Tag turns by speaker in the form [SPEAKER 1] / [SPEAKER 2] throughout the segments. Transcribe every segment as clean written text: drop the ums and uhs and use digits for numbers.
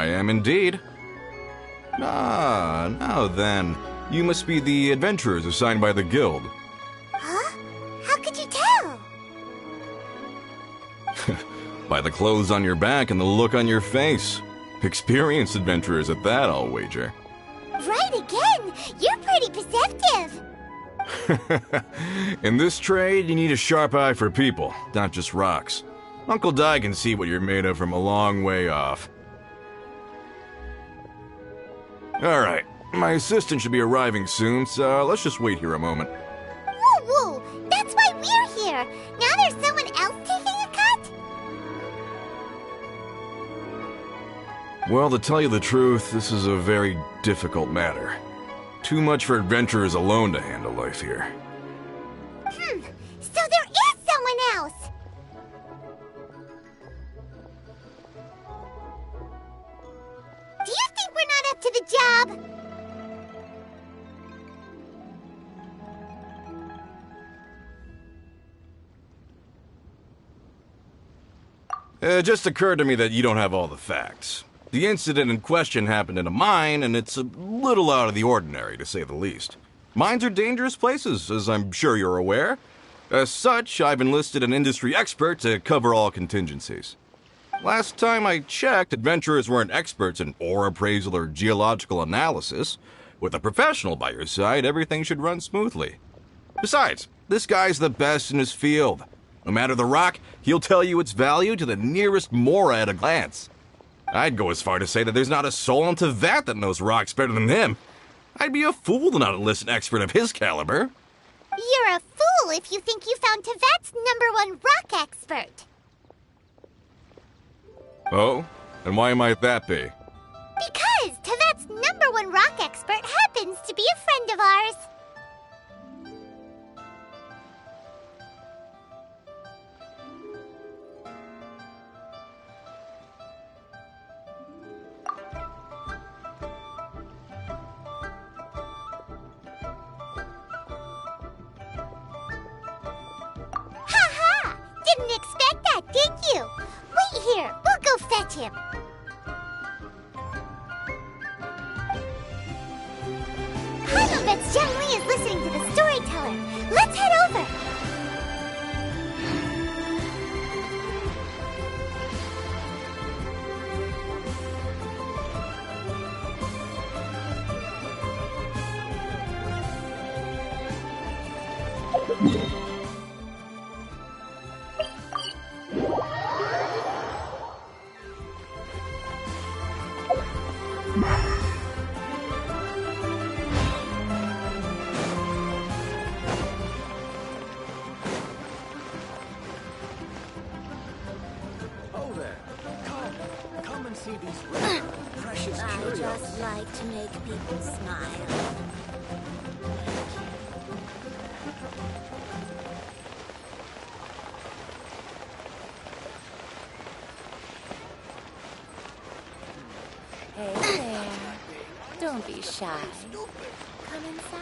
[SPEAKER 1] I am indeed. Ah, now then. You must be the adventurers assigned by the guild.
[SPEAKER 2] Huh? How could you tell?
[SPEAKER 1] By the clothes on your back and the look on your face. Experienced adventurers at that, I'll wager.
[SPEAKER 2] Right again! You're pretty perceptive!
[SPEAKER 1] In this trade, you need a sharp eye for people, not just rocks. Uncle Di can see what you're made of from a long way off. Alright, my assistant should be arriving soon, so let's just wait here a moment.
[SPEAKER 2] Woo woo! That's why we're here! Now there's someone else taking a cut?
[SPEAKER 1] Well, to tell you the truth, this is a very difficult matter. Too much for adventurers alone to handle life here.
[SPEAKER 2] So there is someone else! Do you think we're not up to the job?
[SPEAKER 1] It just occurred to me that you don't have all the facts. The incident in question happened in a mine, and it's a little out of the ordinary, to say the least. Mines are dangerous places, as I'm sure you're aware. As such, I've enlisted an industry expert to cover all contingencies. Last time I checked, adventurers weren't experts in ore appraisal or geological analysis. With a professional by your side, everything should run smoothly. Besides, this guy's the best in his field. No matter the rock, he'll tell you its value to the nearest mora at a glance. I'd go as far to say that there's not a soul on Tevat that knows rocks better than him. I'd be a fool to not enlist an expert of his caliber.
[SPEAKER 2] You're a fool if you think you found Tevat's #1 rock expert.
[SPEAKER 1] Oh? And why might that be?
[SPEAKER 2] Because Tevat's #1 rock expert happens to be a friend of ours. Ha! Didn't expect that, did you? Wait here, we'll go fetch him. I bet Zhongli is listening to the storyteller. Let's head over.
[SPEAKER 3] I just like to make people smile. Hey there. Don't be shy. Come inside.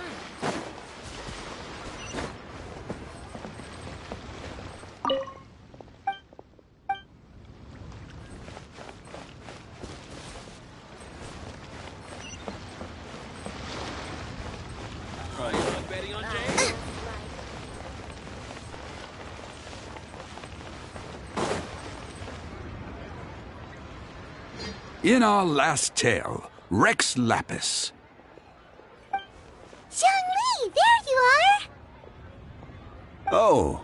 [SPEAKER 4] In our last tale, Rex Lapis.
[SPEAKER 2] Zhongli, there you are!
[SPEAKER 4] Oh.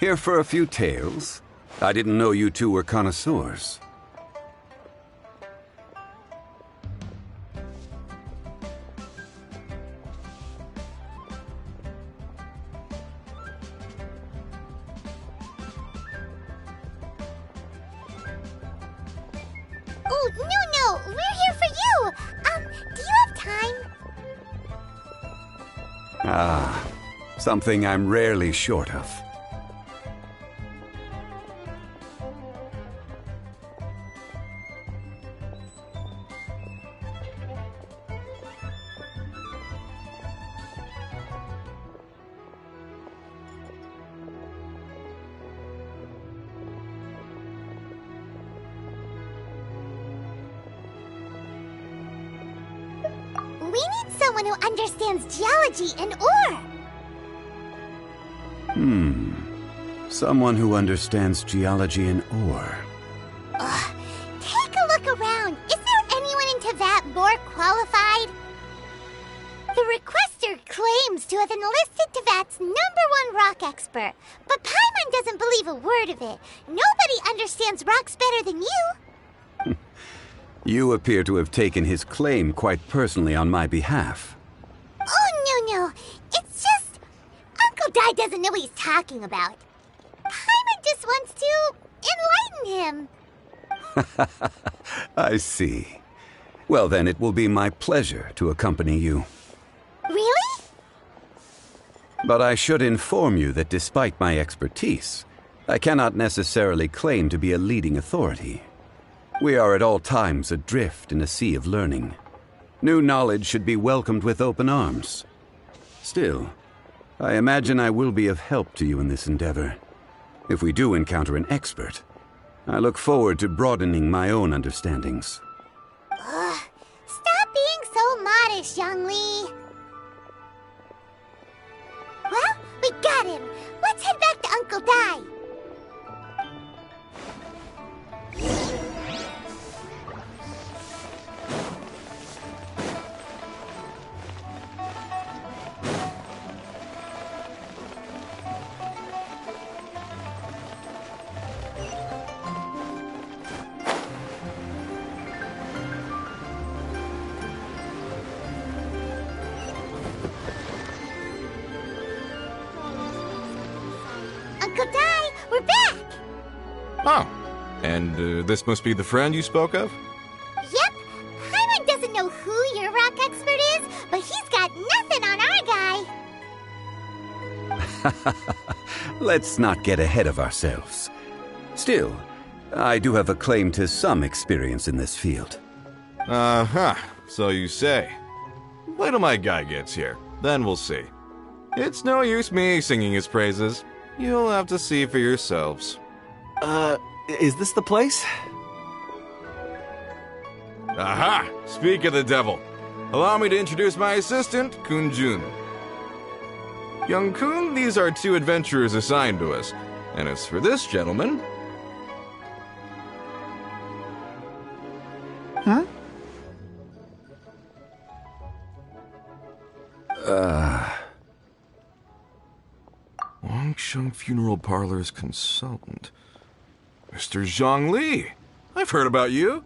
[SPEAKER 4] Here for a few tales? I didn't know you two were connoisseurs.
[SPEAKER 2] Oh, no, we're here for you. Do you have time?
[SPEAKER 4] Ah, something I'm rarely short of.
[SPEAKER 2] someone who understands geology and ore.
[SPEAKER 4] Someone who understands geology and ore.
[SPEAKER 2] Ugh. Take a look around. Is there anyone in Teyvat more qualified? The requester claims to have enlisted Teyvat's #1 rock expert, but Paimon doesn't believe a word of it. Nobody understands rocks better than you.
[SPEAKER 4] You appear to have taken his claim quite personally on my behalf.
[SPEAKER 2] Oh, no. It's just... Uncle Dai doesn't know what he's talking about. Paimon just wants to enlighten him.
[SPEAKER 4] I see. Well, then it will be my pleasure to accompany you.
[SPEAKER 2] Really?
[SPEAKER 4] But I should inform you that despite my expertise, I cannot necessarily claim to be a leading authority. We are at all times adrift in a sea of learning. New knowledge should be welcomed with open arms. Still, I imagine I will be of help to you in this endeavor. If we do encounter an expert, I look forward to broadening my own understandings.
[SPEAKER 2] Ugh. Stop being so modest, Zhongli. Well, we got him. Let's head back to Uncle Dai. Uncle Dai, we're back!
[SPEAKER 1] Oh, and this must be the friend you spoke of?
[SPEAKER 2] Yep. Paimon doesn't know who your rock expert is, but he's got nothing on our guy.
[SPEAKER 4] Let's not get ahead of ourselves. Still, I do have a claim to some experience in this field.
[SPEAKER 1] Uh-huh, so you say. Wait till my guy gets here, then we'll see. It's no use me singing his praises. You'll have to see for yourselves.
[SPEAKER 5] Is this the place?
[SPEAKER 1] Aha! Speak of the devil. Allow me to introduce my assistant, Kun Jun. Young Kun, these are 2 adventurers assigned to us. And as for this gentleman... Longsheng Funeral Parlor's consultant. Mr. Zhongli. I've heard about you.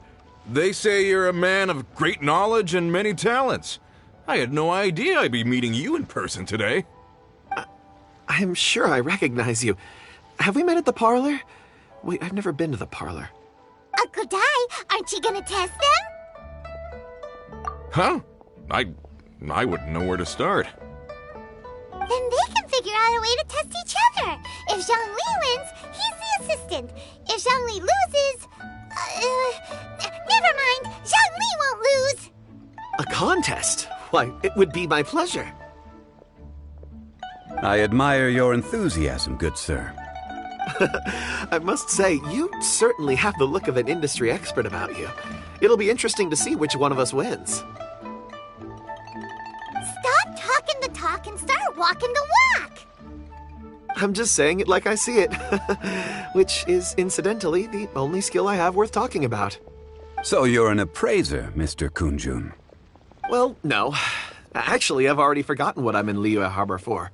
[SPEAKER 1] They say you're a man of great knowledge and many talents. I had no idea I'd be meeting you in person today.
[SPEAKER 5] I'm sure I recognize you. Have we met at the parlor? Wait, I've never been to the parlor.
[SPEAKER 2] Uncle Dai, aren't you gonna test them?
[SPEAKER 1] Huh? I wouldn't know where to start.
[SPEAKER 2] Then they can figure out a way to test each other. If Zhongli wins, he's the assistant. If Zhongli loses... never mind. Zhongli won't lose.
[SPEAKER 5] A contest? Why, it would be my pleasure.
[SPEAKER 4] I admire your enthusiasm, good sir.
[SPEAKER 5] I must say, you certainly have the look of an industry expert about you. It'll be interesting to see which one of us wins.
[SPEAKER 2] Stop talking the talk and start walking the walk.
[SPEAKER 5] I'm just saying it like I see it. Which is, incidentally, the only skill I have worth talking about.
[SPEAKER 4] So you're an appraiser, Mr. Kunjun.
[SPEAKER 5] Well, no. Actually, I've already forgotten what I'm in Liyue Harbor for.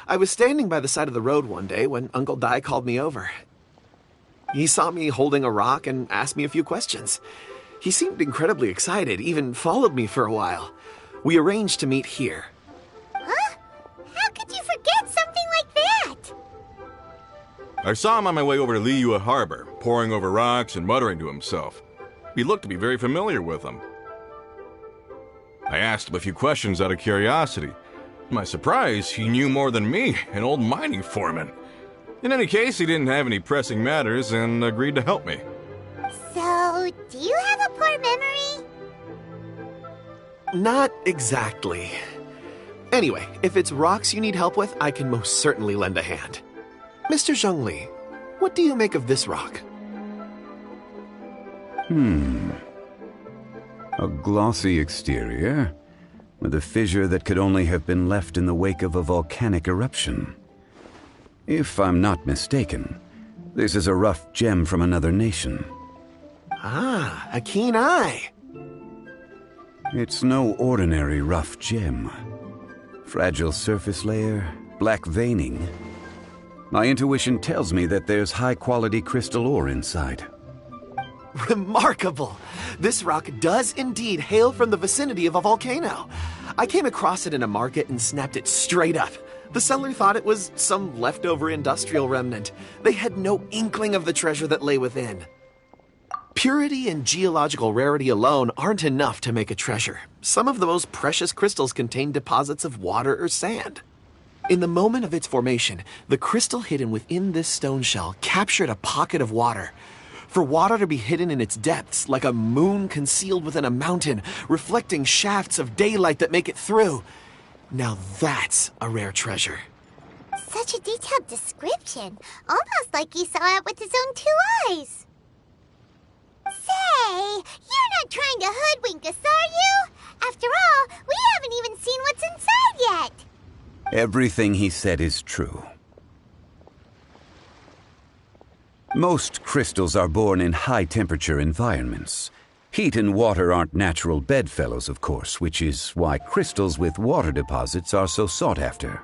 [SPEAKER 5] I was standing by the side of the road one day when Uncle Dai called me over. He saw me holding a rock and asked me a few questions. He seemed incredibly excited, even followed me for a while. We arranged to meet here.
[SPEAKER 2] Huh? How could you forget something like that?
[SPEAKER 1] I saw him on my way over to Liyue Harbor, poring over rocks and muttering to himself. He looked to be very familiar with them. I asked him a few questions out of curiosity. To my surprise, he knew more than me, an old mining foreman. In any case, he didn't have any pressing matters and agreed to help me.
[SPEAKER 2] So, do you have a poor memory?
[SPEAKER 5] Not exactly. Anyway, if it's rocks you need help with, I can most certainly lend a hand. Mr. Zhongli, what do you make of this rock?
[SPEAKER 4] A glossy exterior, with a fissure that could only have been left in the wake of a volcanic eruption. If I'm not mistaken, this is a rough gem from another nation.
[SPEAKER 5] Ah, a keen eye.
[SPEAKER 4] It's no ordinary rough gem. Fragile surface layer, black veining. My intuition tells me that there's high-quality crystal ore inside.
[SPEAKER 5] Remarkable! This rock does indeed hail from the vicinity of a volcano. I came across it in a market and snapped it straight up. The seller thought it was some leftover industrial remnant. They had no inkling of the treasure that lay within. Purity and geological rarity alone aren't enough to make a treasure. Some of the most precious crystals contain deposits of water or sand. In the moment of its formation, the crystal hidden within this stone shell captured a pocket of water. For water to be hidden in its depths, like a moon concealed within a mountain, reflecting shafts of daylight that make it through. Now that's a rare treasure.
[SPEAKER 2] Such a detailed description. Almost like he saw it with his own 2 eyes. Say, you're not trying to hoodwink us, are you? After all, we haven't even seen what's inside yet.
[SPEAKER 4] Everything he said is true. Most crystals are born in high-temperature environments. Heat and water aren't natural bedfellows, of course, which is why crystals with water deposits are so sought after.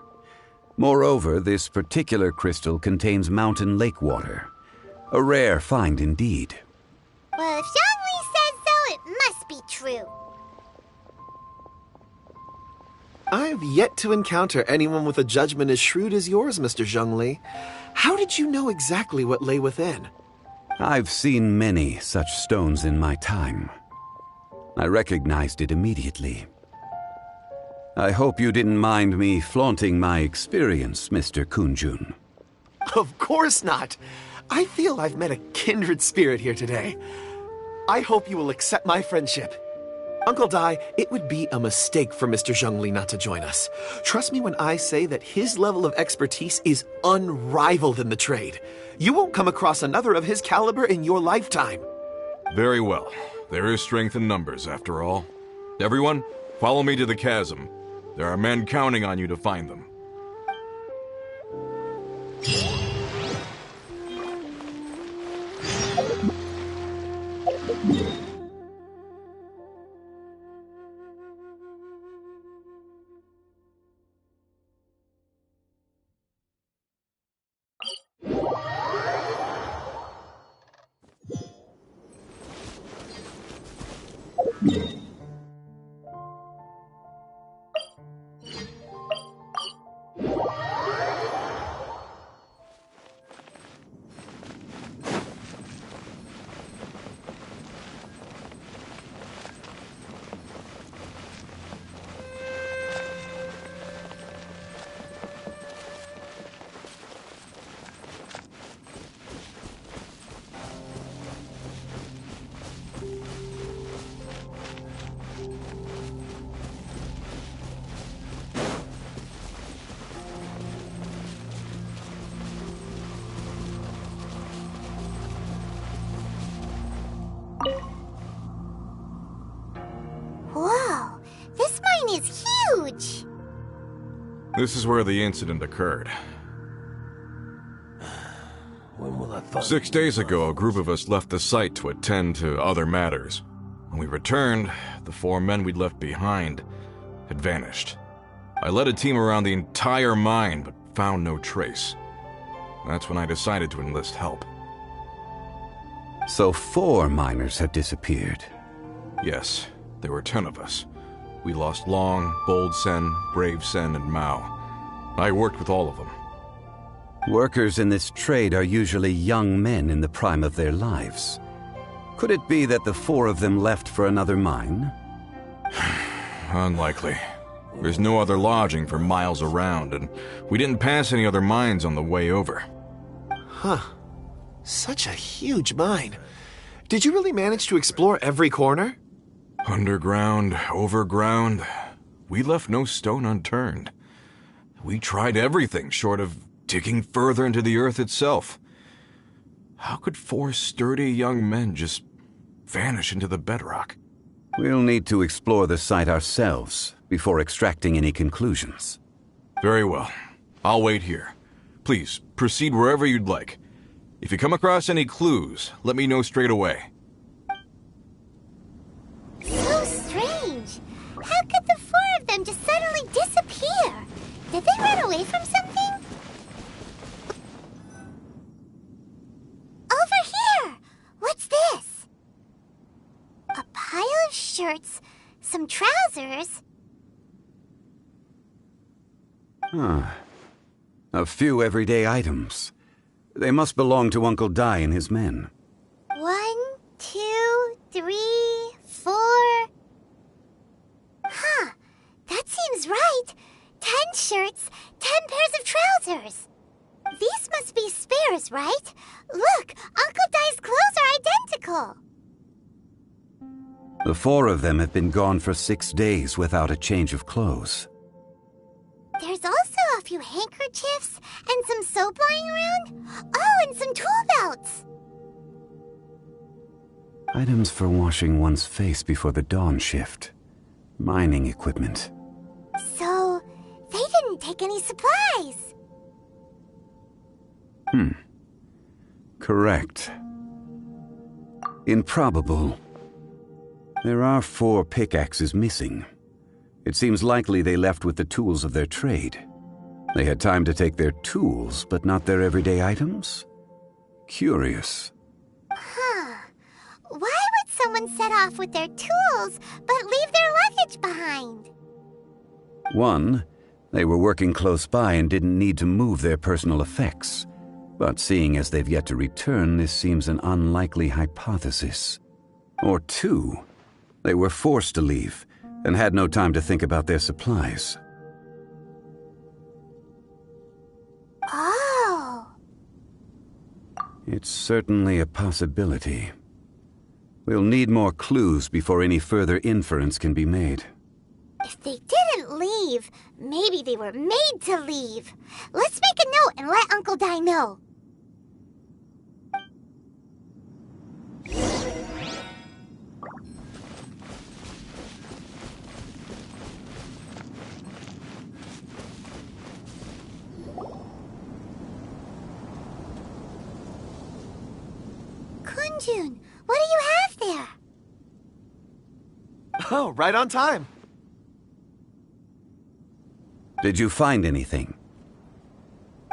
[SPEAKER 4] Moreover, this particular crystal contains mountain lake water. A rare find indeed.
[SPEAKER 2] Well, if Zhongli says so, it must be true.
[SPEAKER 5] I've yet to encounter anyone with a judgment as shrewd as yours, Mr. Zhongli. How did you know exactly what lay within?
[SPEAKER 4] I've seen many such stones in my time. I recognized it immediately. I hope you didn't mind me flaunting my experience, Mr. Kunjun.
[SPEAKER 5] Of course not. I feel I've met a kindred spirit here today. I hope you will accept my friendship. Uncle Dai, it would be a mistake for Mr. Zhongli not to join us. Trust me when I say that his level of expertise is unrivaled in the trade. You won't come across another of his caliber in your lifetime.
[SPEAKER 1] Very well. There is strength in numbers, after all. Everyone, follow me to the chasm. There are men counting on you to find them.
[SPEAKER 2] Whoa, this mine is huge.
[SPEAKER 1] This is where the incident occurred.
[SPEAKER 6] When will that find
[SPEAKER 1] 6 days ago, a group of us left the site to attend to other matters. When we returned, the 4 men we'd left behind had vanished. I led a team around the entire mine, but found no trace. That's when I decided to enlist help.
[SPEAKER 4] So 4 miners had disappeared.
[SPEAKER 1] Yes, there were 10 of us. We lost Long, Bold Sen, Brave Sen, and Mao. I worked with all of them.
[SPEAKER 4] Workers in this trade are usually young men in the prime of their lives. Could it be that the 4 of them left for another mine?
[SPEAKER 1] Unlikely. There's no other lodging for miles around, and we didn't pass any other mines on the way over.
[SPEAKER 5] Huh. Such a huge mine. Did you really manage to explore every corner?
[SPEAKER 1] Underground, overground, we left no stone unturned. We tried everything short of digging further into the earth itself. How could 4 sturdy young men just vanish into the bedrock?
[SPEAKER 4] We'll need to explore the site ourselves before extracting any conclusions.
[SPEAKER 1] Very well. I'll wait here. Please, proceed wherever you'd like. If you come across any clues, let me know straight away.
[SPEAKER 2] So strange. How could the four of them just suddenly disappear? Did they run away from something? Over here! What's this? A pile of shirts, some trousers.
[SPEAKER 4] A few everyday items. They must belong to Uncle Dai and his men.
[SPEAKER 2] 1, 2, 3, 4. Huh, that seems right. 10 shirts, 10 pairs of trousers. These must be spares, right? Look, Uncle Dai's clothes are identical.
[SPEAKER 4] The four of them have been gone for 6 days without a change of clothes.
[SPEAKER 2] There's also a few handkerchiefs and some soap lying around. Oh, and some tool belts.
[SPEAKER 4] Items for washing one's face before the dawn shift. Mining equipment.
[SPEAKER 2] So, they didn't take any supplies.
[SPEAKER 4] Correct. Improbable. There are 4 pickaxes missing. It seems likely they left with the tools of their trade. They had time to take their tools, but not their everyday items? Curious.
[SPEAKER 2] Huh. Why would someone set off with their tools, but leave their luggage behind?
[SPEAKER 4] 1, they were working close by and didn't need to move their personal effects. But seeing as they've yet to return, this seems an unlikely hypothesis. Or 2, they were forced to leave and had no time to think about their supplies.
[SPEAKER 2] Oh.
[SPEAKER 4] It's certainly a possibility. We'll need more clues before any further inference can be made.
[SPEAKER 2] If they didn't leave, maybe they were made to leave. Let's make a note and let Uncle Dai know. Kunjun, what do you have there?
[SPEAKER 5] Oh, right on time.
[SPEAKER 4] Did you find anything?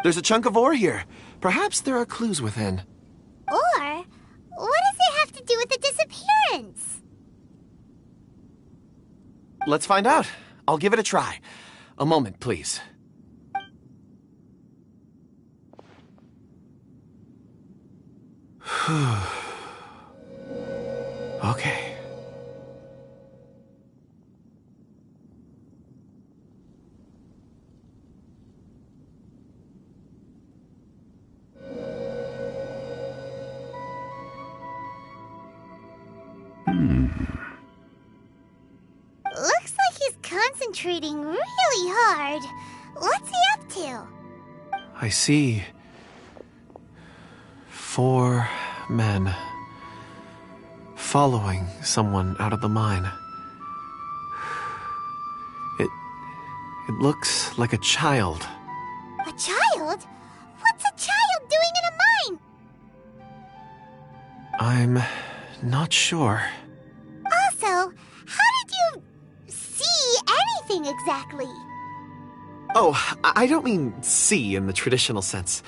[SPEAKER 5] There's a chunk of ore here. Perhaps there are clues within.
[SPEAKER 2] Or, what does it have to do with the disappearance?
[SPEAKER 5] Let's find out. I'll give it a try. A moment, please. Okay.
[SPEAKER 2] Looks like he's concentrating really hard. What's he up to?
[SPEAKER 5] I see 4 men following someone out of the mine. It looks like a child.
[SPEAKER 2] A child? What's a child doing in a mine?
[SPEAKER 5] I'm not sure.
[SPEAKER 2] Also, how did you see anything exactly?
[SPEAKER 5] Oh, I don't mean see in the traditional sense.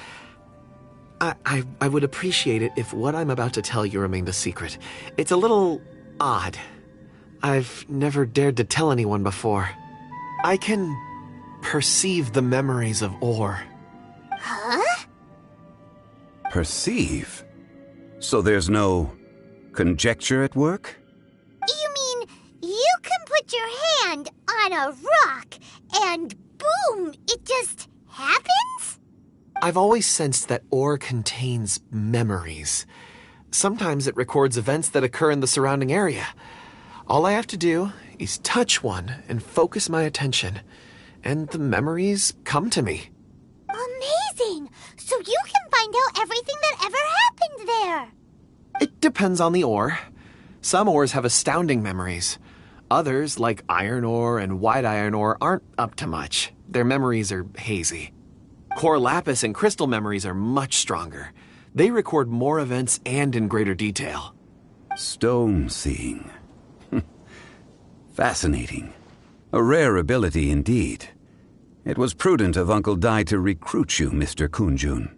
[SPEAKER 5] I would appreciate it if what I'm about to tell you remained a secret. It's a little odd. I've never dared to tell anyone before. I can perceive the memories of ore.
[SPEAKER 2] Huh?
[SPEAKER 4] Perceive? So there's no conjecture at work?
[SPEAKER 2] You mean you can put your hand on a rock and boom, it just happens?
[SPEAKER 5] I've always sensed that ore contains memories. Sometimes it records events that occur in the surrounding area. All I have to do is touch one and focus my attention, and the memories come to me.
[SPEAKER 2] Amazing! So you can find out everything that ever happened there.
[SPEAKER 5] It depends on the ore. Some ores have astounding memories. Others, like iron ore and white iron ore, aren't up to much. Their memories are hazy. Core lapis and crystal memories are much stronger. They record more events and in greater detail.
[SPEAKER 4] Stone seeing. Fascinating. A rare ability indeed. It was prudent of Uncle Dai to recruit you, Mr. Kunjun.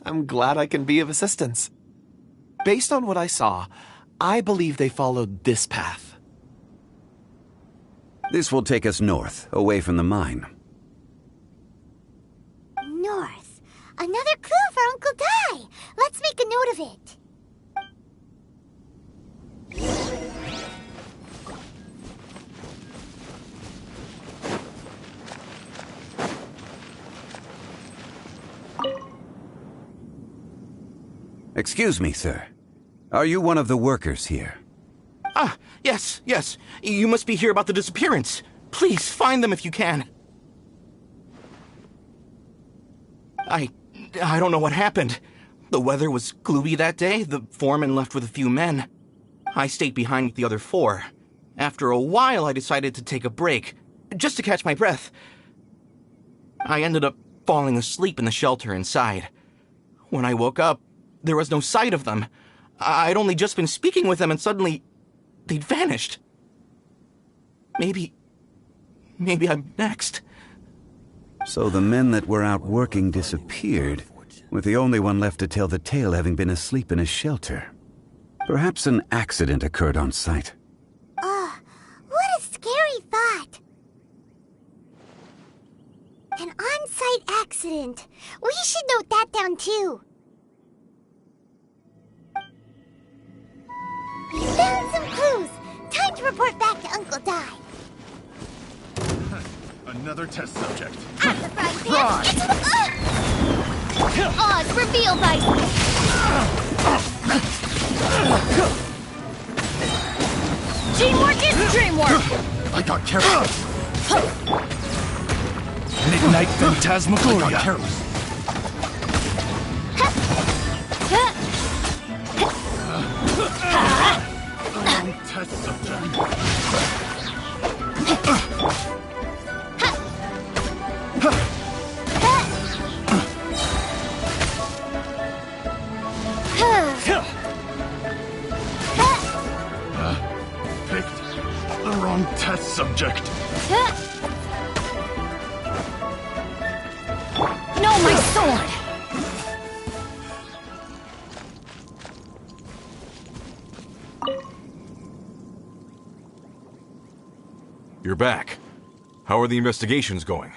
[SPEAKER 5] I'm glad I can be of assistance. Based on what I saw, I believe they followed this path.
[SPEAKER 4] This will take us north, away from the mine.
[SPEAKER 2] North. Another clue for Uncle Dai. Let's make a note of it.
[SPEAKER 4] Excuse me, sir. Are you one of the workers here?
[SPEAKER 7] Ah, yes. You must be here about the disappearance. Please, find them if you can. I don't know what happened. The weather was gloomy that day. The foreman left with a few men. I stayed behind with the other 4. After a while, I decided to take a break, just to catch my breath. I ended up falling asleep in the shelter inside. When I woke up, there was no sight of them. I'd only just been speaking with them and suddenly they'd vanished. Maybe I'm next.
[SPEAKER 4] So the men that were out working disappeared, with the only one left to tell the tale having been asleep in a shelter. Perhaps an accident occurred on site.
[SPEAKER 2] What a scary thought. An on-site accident. We should note that down too. We found some clues. Time to report back to Uncle Dai.
[SPEAKER 8] Another test subject.
[SPEAKER 2] At the frying pan. Oz revealed by... Teamwork is dreamwork.
[SPEAKER 8] I got careless. Midnight Phantasmagoria. I got careless. Test subject. Picked the wrong test subject.
[SPEAKER 2] No, my sword.
[SPEAKER 1] You're back. How are the investigations going?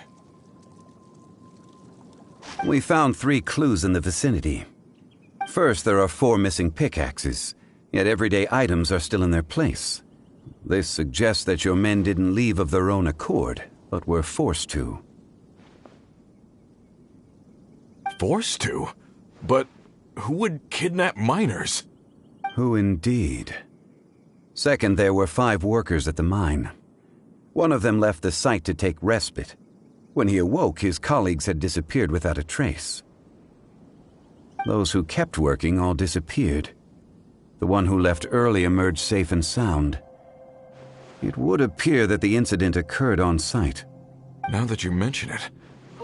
[SPEAKER 4] We found 3 clues in the vicinity. First, there are 4 missing pickaxes, yet everyday items are still in their place. This suggests that your men didn't leave of their own accord, but were forced to.
[SPEAKER 1] Forced to? But who would kidnap miners?
[SPEAKER 4] Who indeed? Second, there were 5 workers at the mine. One of them left the site to take respite. When he awoke, his colleagues had disappeared without a trace. Those who kept working all disappeared. The one who left early emerged safe and sound. It would appear that the incident occurred on site.
[SPEAKER 1] Now that you mention it,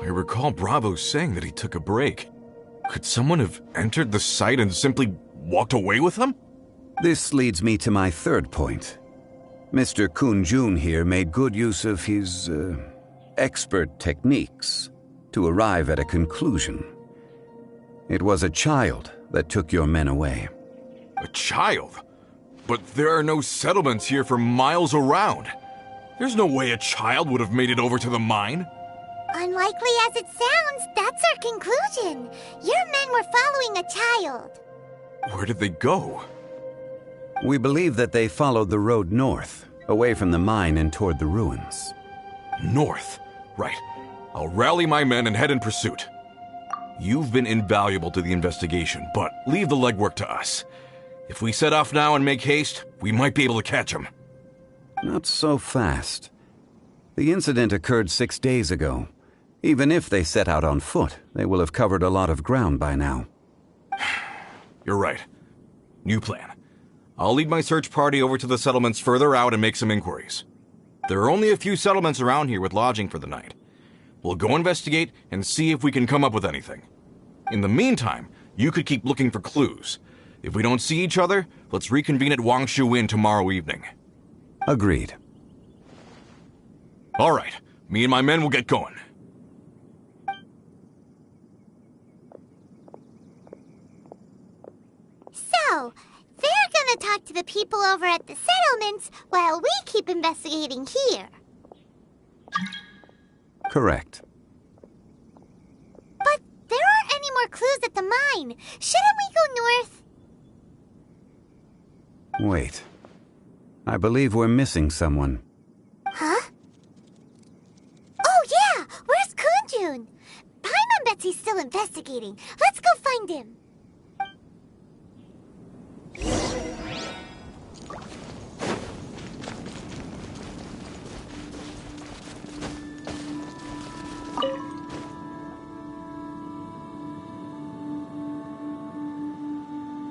[SPEAKER 1] I recall Bravo saying that he took a break. Could someone have entered the site and simply walked away with him?
[SPEAKER 4] This leads me to my third point. Mr. Kunjun here made good use of his, expert techniques to arrive at a conclusion. It was a child that took your men away.
[SPEAKER 1] A child? But there are no settlements here for miles around. There's no way a child would have made it over to the mine.
[SPEAKER 2] Unlikely as it sounds, that's our conclusion. Your men were following a child.
[SPEAKER 1] Where did they go?
[SPEAKER 4] We believe that they followed the road north, away from the mine and toward the ruins.
[SPEAKER 1] North? Right. I'll rally my men and head in pursuit. You've been invaluable to the investigation, but leave the legwork to us. If we set off now and make haste, we might be able to catch them.
[SPEAKER 4] Not so fast. The incident occurred 6 days ago. Even if they set out on foot, they will have covered a lot of ground by now.
[SPEAKER 1] You're right. New plan. I'll lead my search party over to the settlements further out and make some inquiries. There are only a few settlements around here with lodging for the night. We'll go investigate and see if we can come up with anything. In the meantime, you could keep looking for clues. If we don't see each other, let's reconvene at Wangshu Inn tomorrow evening.
[SPEAKER 4] Agreed.
[SPEAKER 1] All right, me and my men will get going.
[SPEAKER 2] So, they're gonna talk to the people over at the settlements while we keep investigating here.
[SPEAKER 4] Correct.
[SPEAKER 2] But there aren't any more clues at the mine. Shouldn't we go north?
[SPEAKER 4] Wait. I believe we're missing someone.
[SPEAKER 2] Huh? Oh yeah! Where's Kunjun? Paimon bets he's still investigating. Let's go find him.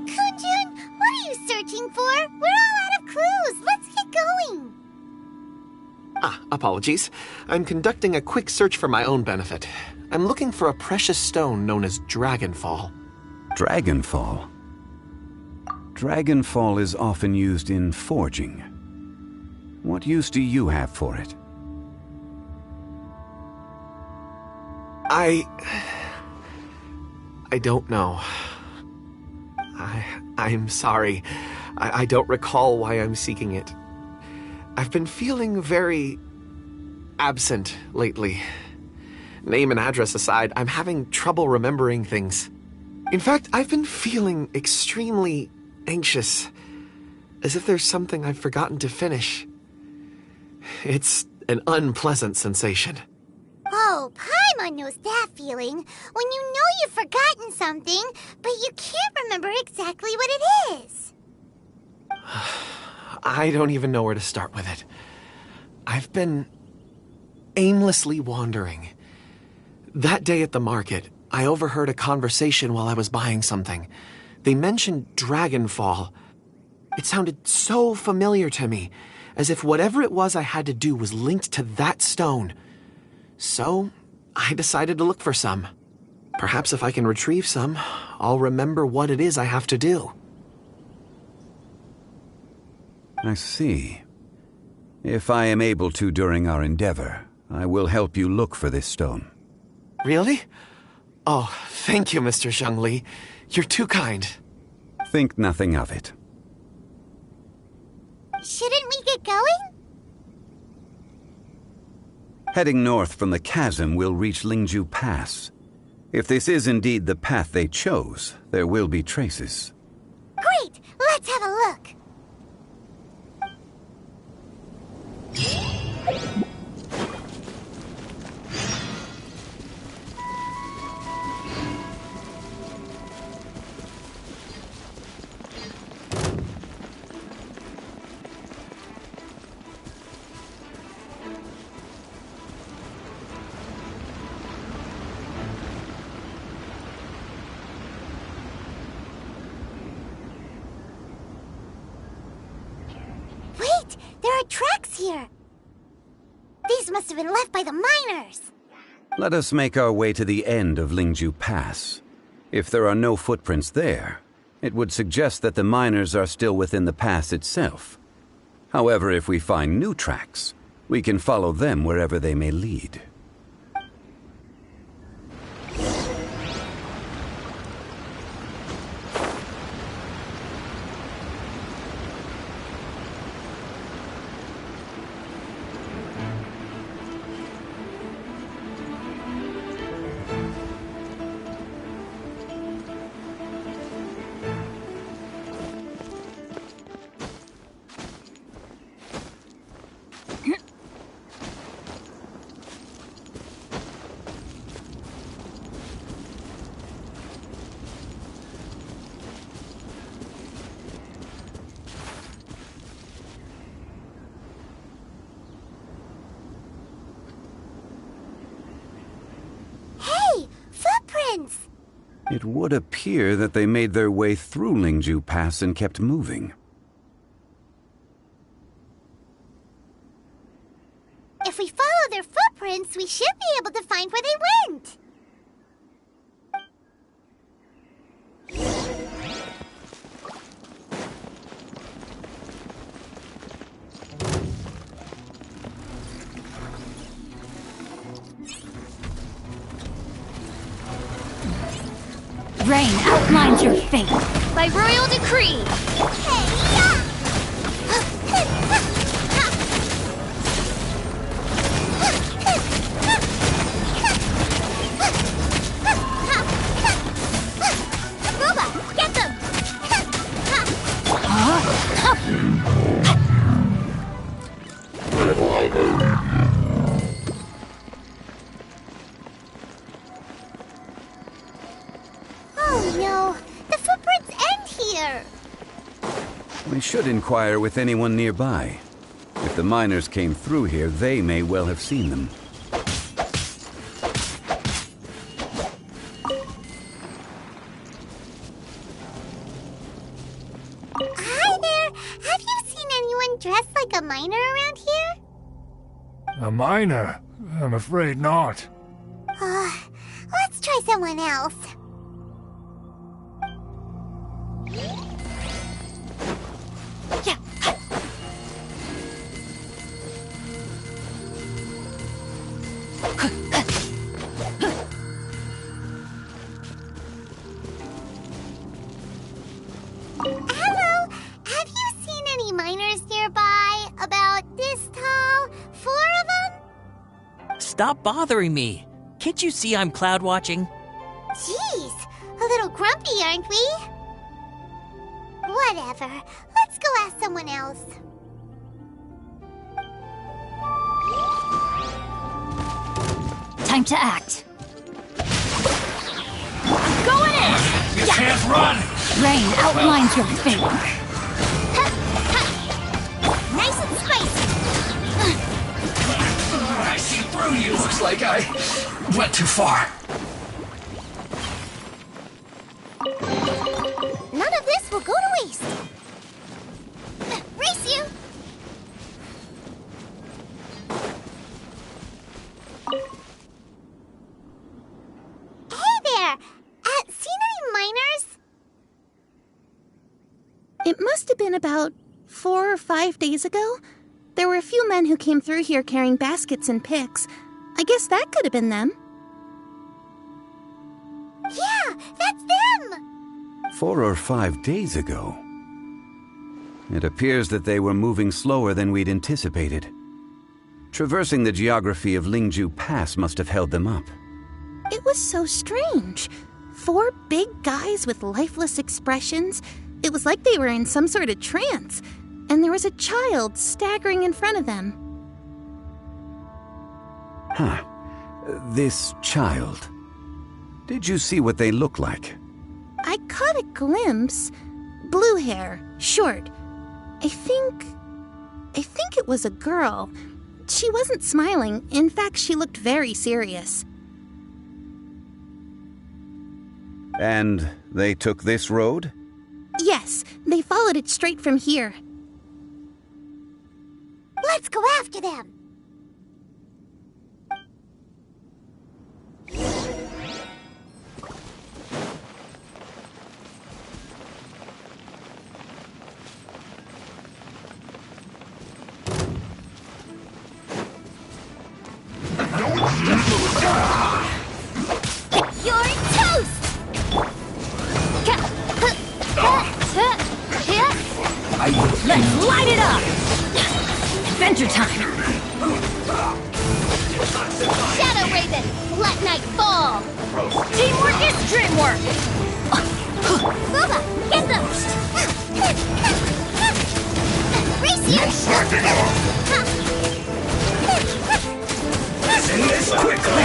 [SPEAKER 2] Kunjun, what are you searching for? We're all out of clues. Let's get going.
[SPEAKER 5] Apologies. I'm conducting a quick search for my own benefit. I'm looking for a precious stone known as Dragonfall.
[SPEAKER 4] Dragonfall? Dragonfall is often used in forging. What use do you have for it?
[SPEAKER 5] I don't know. I'm sorry. I don't recall why I'm seeking it. I've been feeling very absent lately. Name and address aside, I'm having trouble remembering things. In fact, I've been feeling extremely anxious, as if there's something I've forgotten to finish. It's an unpleasant sensation.
[SPEAKER 2] Oh, Paimon knows that feeling. When you know you've forgotten something, but you can't remember exactly what it is.
[SPEAKER 5] I don't even know where to start with it. I've been aimlessly wandering. That day at the market, I overheard a conversation while I was buying something. They mentioned Dragonfall. It sounded so familiar to me, as if whatever it was I had to do was linked to that stone. So, I decided to look for some. Perhaps if I can retrieve some, I'll remember what it is I have to do.
[SPEAKER 4] I see. If I am able to during our endeavor, I will help you look for this stone.
[SPEAKER 5] Really? Oh, thank you, Mr. Zhongli. You're too kind.
[SPEAKER 4] Think nothing of it.
[SPEAKER 2] Shouldn't we get going?
[SPEAKER 4] Heading north from the chasm, we'll reach Lingju Pass. If this is indeed the path they chose, there will be traces.
[SPEAKER 2] Great! Let's have a look. Wait! There are tracks here! These must have been left by the miners!
[SPEAKER 4] Let us make our way to the end of Lingju Pass. If there are no footprints there, it would suggest that the miners are still within the pass itself. However, if we find new tracks, we can follow them wherever they may lead. It would appear that they made their way through Lingju Pass and kept moving.
[SPEAKER 2] we follow their footprints, we should be able to find where they went.
[SPEAKER 9] Rain outlines your fate.
[SPEAKER 2] By royal decree. Ruba, get them! Oh no, the footprints end here.
[SPEAKER 4] We should inquire with anyone nearby. If the miners came through here, they may well have seen them.
[SPEAKER 2] Hi there! Have you seen anyone dressed like a miner around here?
[SPEAKER 8] A miner? I'm afraid not.
[SPEAKER 2] Let's try someone else. Hello! Have you seen any miners nearby? About this tall? 4 of them?
[SPEAKER 10] Stop bothering me. Can't you see I'm cloud watching?
[SPEAKER 2] Jeez, a little grumpy, aren't we? Whatever. Let's go ask someone else.
[SPEAKER 9] Time to act. Going in!
[SPEAKER 8] You can't run!
[SPEAKER 9] Rain outlines your fate.
[SPEAKER 2] Nice and spicy.
[SPEAKER 8] I see through you. Looks like I went too far.
[SPEAKER 2] None of this will go to waste. Race you! Hey there! Seen any miners?
[SPEAKER 11] It must have been about 4 or 5 days ago. There were a few men who came through here carrying baskets and picks. I guess that could have been them.
[SPEAKER 2] Yeah, that's them!
[SPEAKER 4] 4 or 5 days ago. It appears that they were moving slower than we'd anticipated. Traversing the geography of Lingju Pass must have held them up.
[SPEAKER 11] It was so strange. 4 big guys with lifeless expressions. It was like they were in some sort of trance. And there was a child staggering in front of them.
[SPEAKER 4] Huh. This child. Did you see what they look like?
[SPEAKER 11] I caught a glimpse. Blue hair, short. I think it was a girl. She wasn't smiling. In fact, she looked very serious.
[SPEAKER 4] And they took this road?
[SPEAKER 11] Yes, they followed it straight from here.
[SPEAKER 2] Let's go after them! You're toast!
[SPEAKER 9] Let's light it up! Adventure time!
[SPEAKER 2] Shadow Raven, let night fall!
[SPEAKER 9] Teamwork is dreamwork!
[SPEAKER 2] Booba, get them! Race you!
[SPEAKER 8] Send this quickly!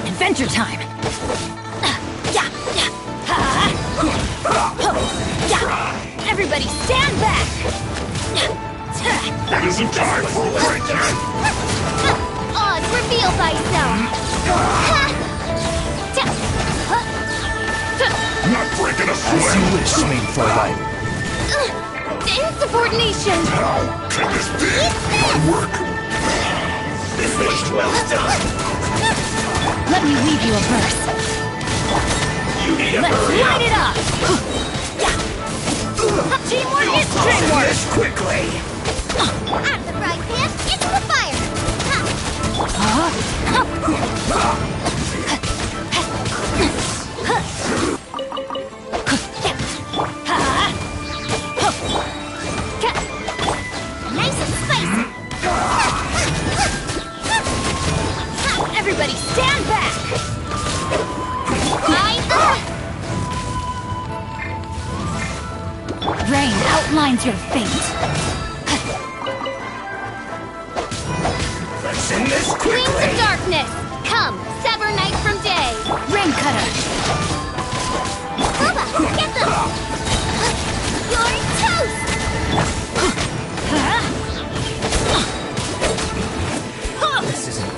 [SPEAKER 9] Adventure time! Everybody stand back!
[SPEAKER 8] It isn't time for breaking!
[SPEAKER 2] Oz, reveal thyself!
[SPEAKER 8] Not breaking a sweat! As you wish, maid for life.
[SPEAKER 2] Insubordination!
[SPEAKER 8] How can this be? My work Well done.
[SPEAKER 9] Let me weave you a verse.
[SPEAKER 8] You need to
[SPEAKER 9] Let's
[SPEAKER 8] hurry
[SPEAKER 9] light
[SPEAKER 8] up.
[SPEAKER 9] it up! Teamwork is
[SPEAKER 8] Finish
[SPEAKER 9] dreamwork!
[SPEAKER 8] quickly.
[SPEAKER 2] Out of the frying pan, into the fire!
[SPEAKER 9] Nice and spicy! Everybody stand back! Rain outlines your fate.
[SPEAKER 8] Let's end this
[SPEAKER 2] Queens
[SPEAKER 8] quickly.
[SPEAKER 2] of darkness, come, sever night from day!
[SPEAKER 9] Rain cutter.
[SPEAKER 2] Bubba, get them! You're toast!
[SPEAKER 8] This isn't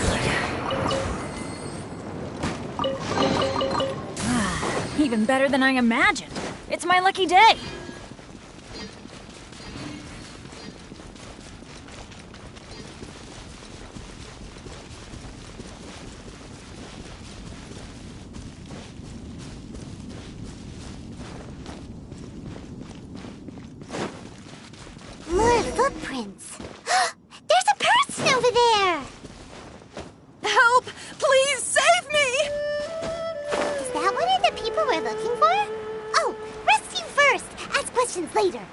[SPEAKER 8] good.
[SPEAKER 9] Even better than I imagined. It's my lucky day.
[SPEAKER 2] More footprints. There's a person over there!
[SPEAKER 9] Help! Please save me!
[SPEAKER 2] Is that one of the people we're looking for? Oh, rescue first! Ask questions later.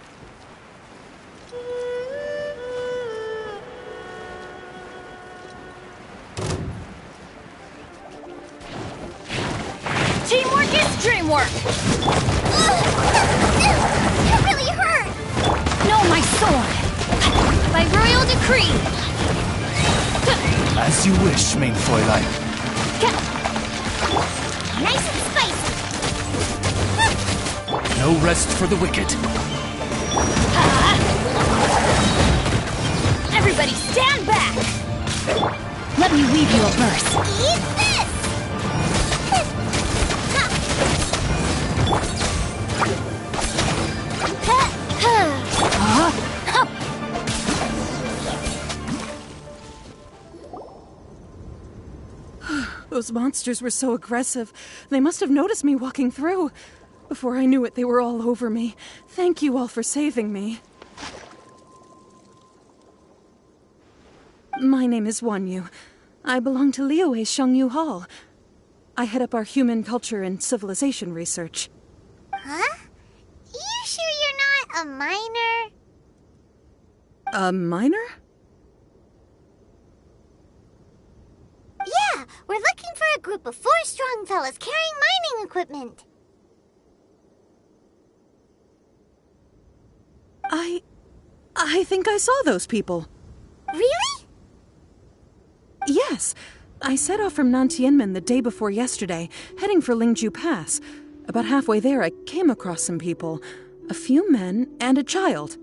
[SPEAKER 9] Teamwork is dreamwork!
[SPEAKER 2] That really hurt!
[SPEAKER 9] No, my sword! By royal decree!
[SPEAKER 6] As you wish, main Fräulein.
[SPEAKER 2] Nice and spicy!
[SPEAKER 6] No rest for the wicked.
[SPEAKER 9] Everybody stand back! Let me weave you a verse.
[SPEAKER 2] Eat this!
[SPEAKER 12] Those monsters were so aggressive. They must have noticed me walking through. Before I knew it, they were all over me. Thank you all for saving me. My name is Wanyu. I belong to Liyue Shengyu Hall. I head up our human culture and civilization research.
[SPEAKER 2] Huh? You sure you're not a miner?
[SPEAKER 12] A miner?
[SPEAKER 2] Yeah, we're looking for a group of 4 strong fellas carrying mining equipment.
[SPEAKER 12] I think I saw those people.
[SPEAKER 2] Really?
[SPEAKER 12] Yes. I set off from Nantianmen the day before yesterday, heading for Lingju Pass. About halfway there, I came across some people. A few men and a child.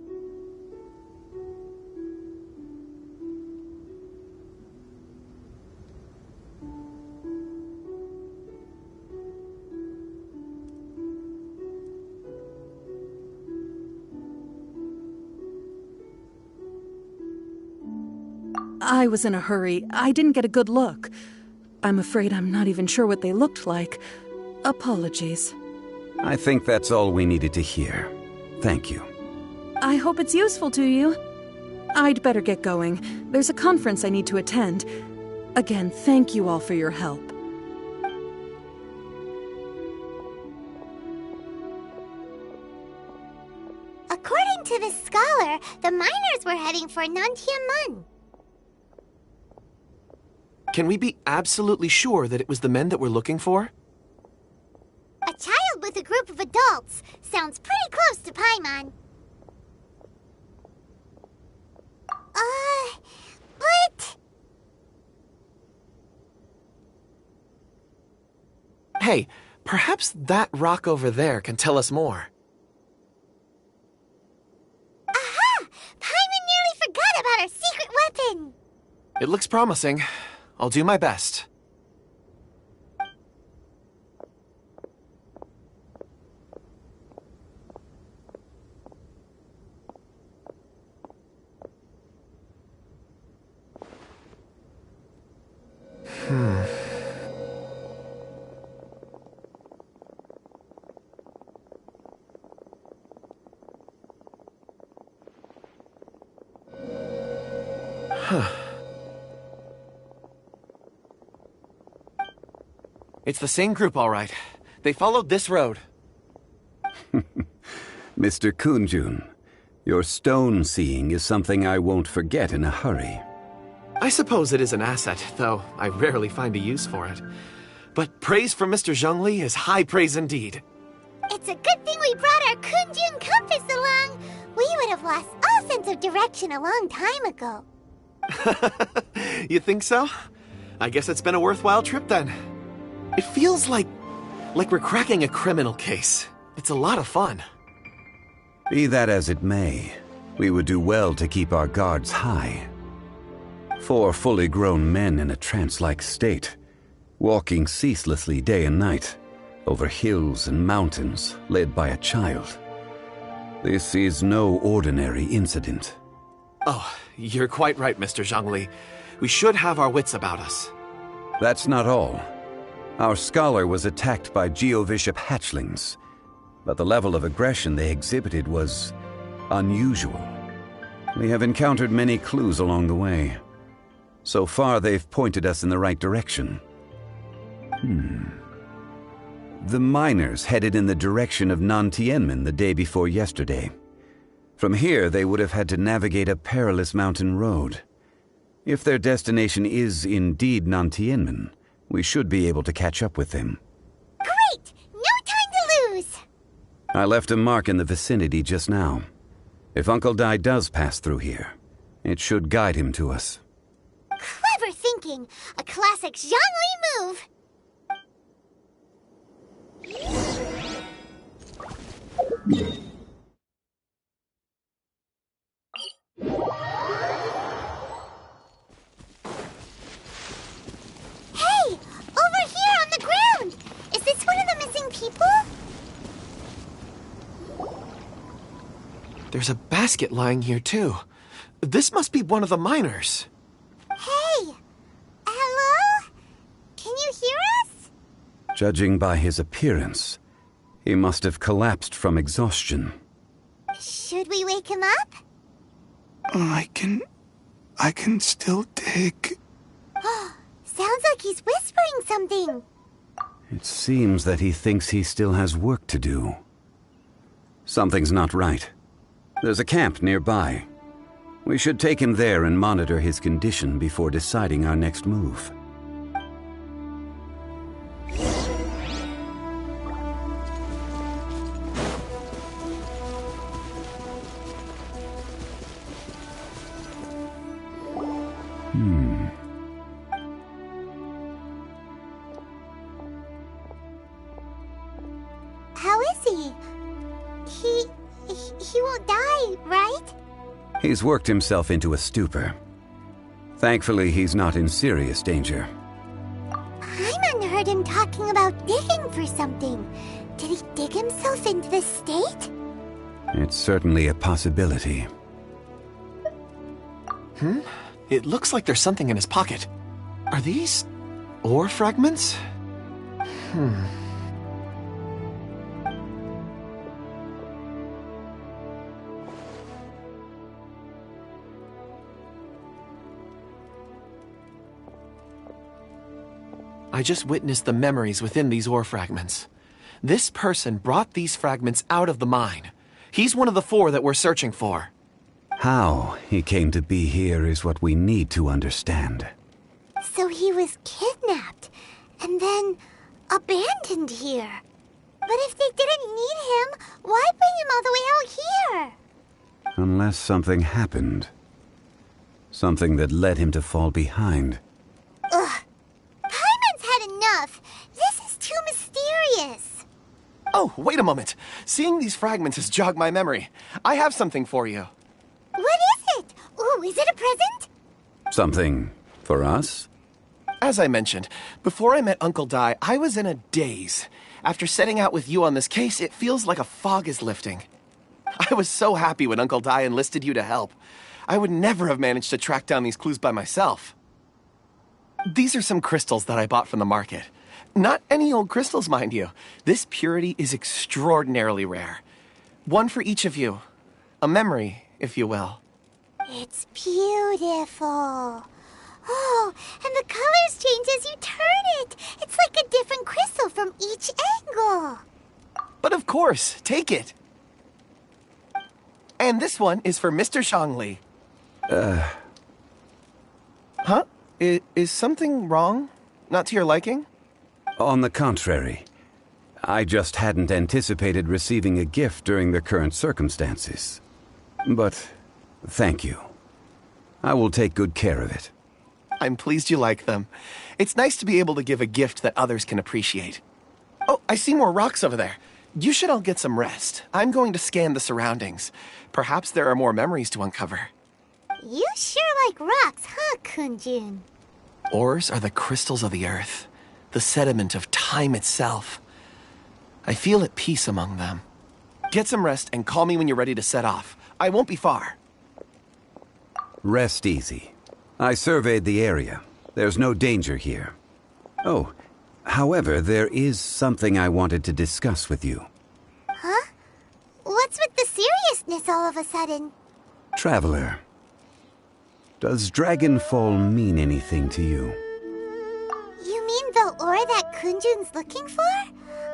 [SPEAKER 12] I was in a hurry. I didn't get a good look. I'm afraid I'm not even sure what they looked like. Apologies.
[SPEAKER 4] I think that's all we needed to hear. Thank you.
[SPEAKER 12] I hope it's useful to you. I'd better get going. There's a conference I need to attend. Again, thank you all for your help.
[SPEAKER 2] According to this scholar, the miners were heading for Nantianmen.
[SPEAKER 5] Can we be absolutely sure that it was the men that we're looking for?
[SPEAKER 2] A child with a group of adults. Sounds pretty close to Paimon. But...
[SPEAKER 5] Hey, perhaps that rock over there can tell us more.
[SPEAKER 2] Aha! Paimon nearly forgot about our secret weapon!
[SPEAKER 5] It looks promising. I'll do my best. It's the same group, all right. They followed this road.
[SPEAKER 4] Mr. Kunjun, your stone seeing is something I won't forget in a hurry.
[SPEAKER 5] I suppose it is an asset, though I rarely find a use for it. But praise from Mr. Zhongli is high praise indeed.
[SPEAKER 2] It's a good thing we brought our Kunjun compass along. We would have lost all sense of direction a long time ago.
[SPEAKER 5] You think so? I guess it's been a worthwhile trip then. It feels like we're cracking a criminal case. It's a lot of fun.
[SPEAKER 4] Be that as it may, we would do well to keep our guards high. 4 fully grown men in a trance-like state, walking ceaselessly day and night, over hills and mountains, led by a child. This is no ordinary incident.
[SPEAKER 5] Oh, you're quite right, Mr. Zhongli. We should have our wits about us.
[SPEAKER 4] That's not all. Our scholar was attacked by Geovishap hatchlings, but the level of aggression they exhibited was unusual. We have encountered many clues along the way. So far, they've pointed us in the right direction. The miners headed in the direction of Nantianmen the day before yesterday. From here, they would have had to navigate a perilous mountain road. If their destination is indeed Nantianmen, we should be able to catch up with them.
[SPEAKER 2] Great! No time to lose!
[SPEAKER 4] I left a mark in the vicinity just now. If Uncle Dai does pass through here, it should guide him to us.
[SPEAKER 2] Clever thinking! A classic Zhongli move! Hey! Over here on the ground! Is this one of the missing people?
[SPEAKER 5] There's a basket lying here, too. This must be one of the miners.
[SPEAKER 2] Hey! Hello? Can you hear us?
[SPEAKER 4] Judging by his appearance, he must have collapsed from exhaustion.
[SPEAKER 2] Should we wake him up?
[SPEAKER 6] I can still dig.
[SPEAKER 2] Sounds like he's whispering something.
[SPEAKER 4] It seems that he thinks he still has work to do. Something's not right. There's a camp nearby. We should take him there and monitor his condition before deciding our next move.
[SPEAKER 2] How is he? He won't die, right?
[SPEAKER 4] He's worked himself into a stupor. Thankfully, he's not in serious danger.
[SPEAKER 2] Hyman heard him talking about digging for something. Did he dig himself into this state?
[SPEAKER 4] It's certainly a possibility.
[SPEAKER 5] It looks like there's something in his pocket. Are these ore fragments? I just witnessed the memories within these ore fragments. This person brought these fragments out of the mine. He's one of the 4 that we're searching for.
[SPEAKER 4] How he came to be here is what we need to understand.
[SPEAKER 2] So he was kidnapped and then abandoned here. But if they didn't need him, why bring him all the way out here?
[SPEAKER 4] Unless something happened. Something that led him to fall behind.
[SPEAKER 2] Ugh. Hyman's had enough. This is too mysterious.
[SPEAKER 5] Oh, wait a moment. Seeing these fragments has jogged my memory. I have something for you.
[SPEAKER 2] What is it? Ooh, is it a present?
[SPEAKER 4] Something for us?
[SPEAKER 5] As I mentioned, before I met Uncle Dai, I was in a daze. After setting out with you on this case, it feels like a fog is lifting. I was so happy when Uncle Dai enlisted you to help. I would never have managed to track down these clues by myself. These are some crystals that I bought from the market. Not any old crystals, mind you. This purity is extraordinarily rare. One for each of you. A memory, if you will.
[SPEAKER 2] It's beautiful. Oh, and the colors change as you turn it. It's like a different crystal from each angle.
[SPEAKER 13] But of course, take it. And this one is for Mr. Zhongli. Huh? Is something wrong? Not to your liking?
[SPEAKER 4] On the contrary. I just hadn't anticipated receiving a gift during the current circumstances. But thank you. I will take good care of it.
[SPEAKER 13] I'm pleased you like them. It's nice to be able to give a gift that others can appreciate. Oh, I see more rocks over there. You should all get some rest. I'm going to scan the surroundings. Perhaps there are more memories to uncover.
[SPEAKER 2] You sure like rocks, huh, Kunjun?
[SPEAKER 13] Ores are the crystals of the earth, the sediment of time itself. I feel at peace among them. Get some rest and call me when you're ready to set off. I won't be far.
[SPEAKER 4] Rest easy. I surveyed the area. There's no danger here. Oh, however, there is something I wanted to discuss with you.
[SPEAKER 2] Huh? What's with the seriousness all of a sudden?
[SPEAKER 4] Traveler, does Dragonfall mean anything to you?
[SPEAKER 2] You mean the ore that Kunjun's looking for?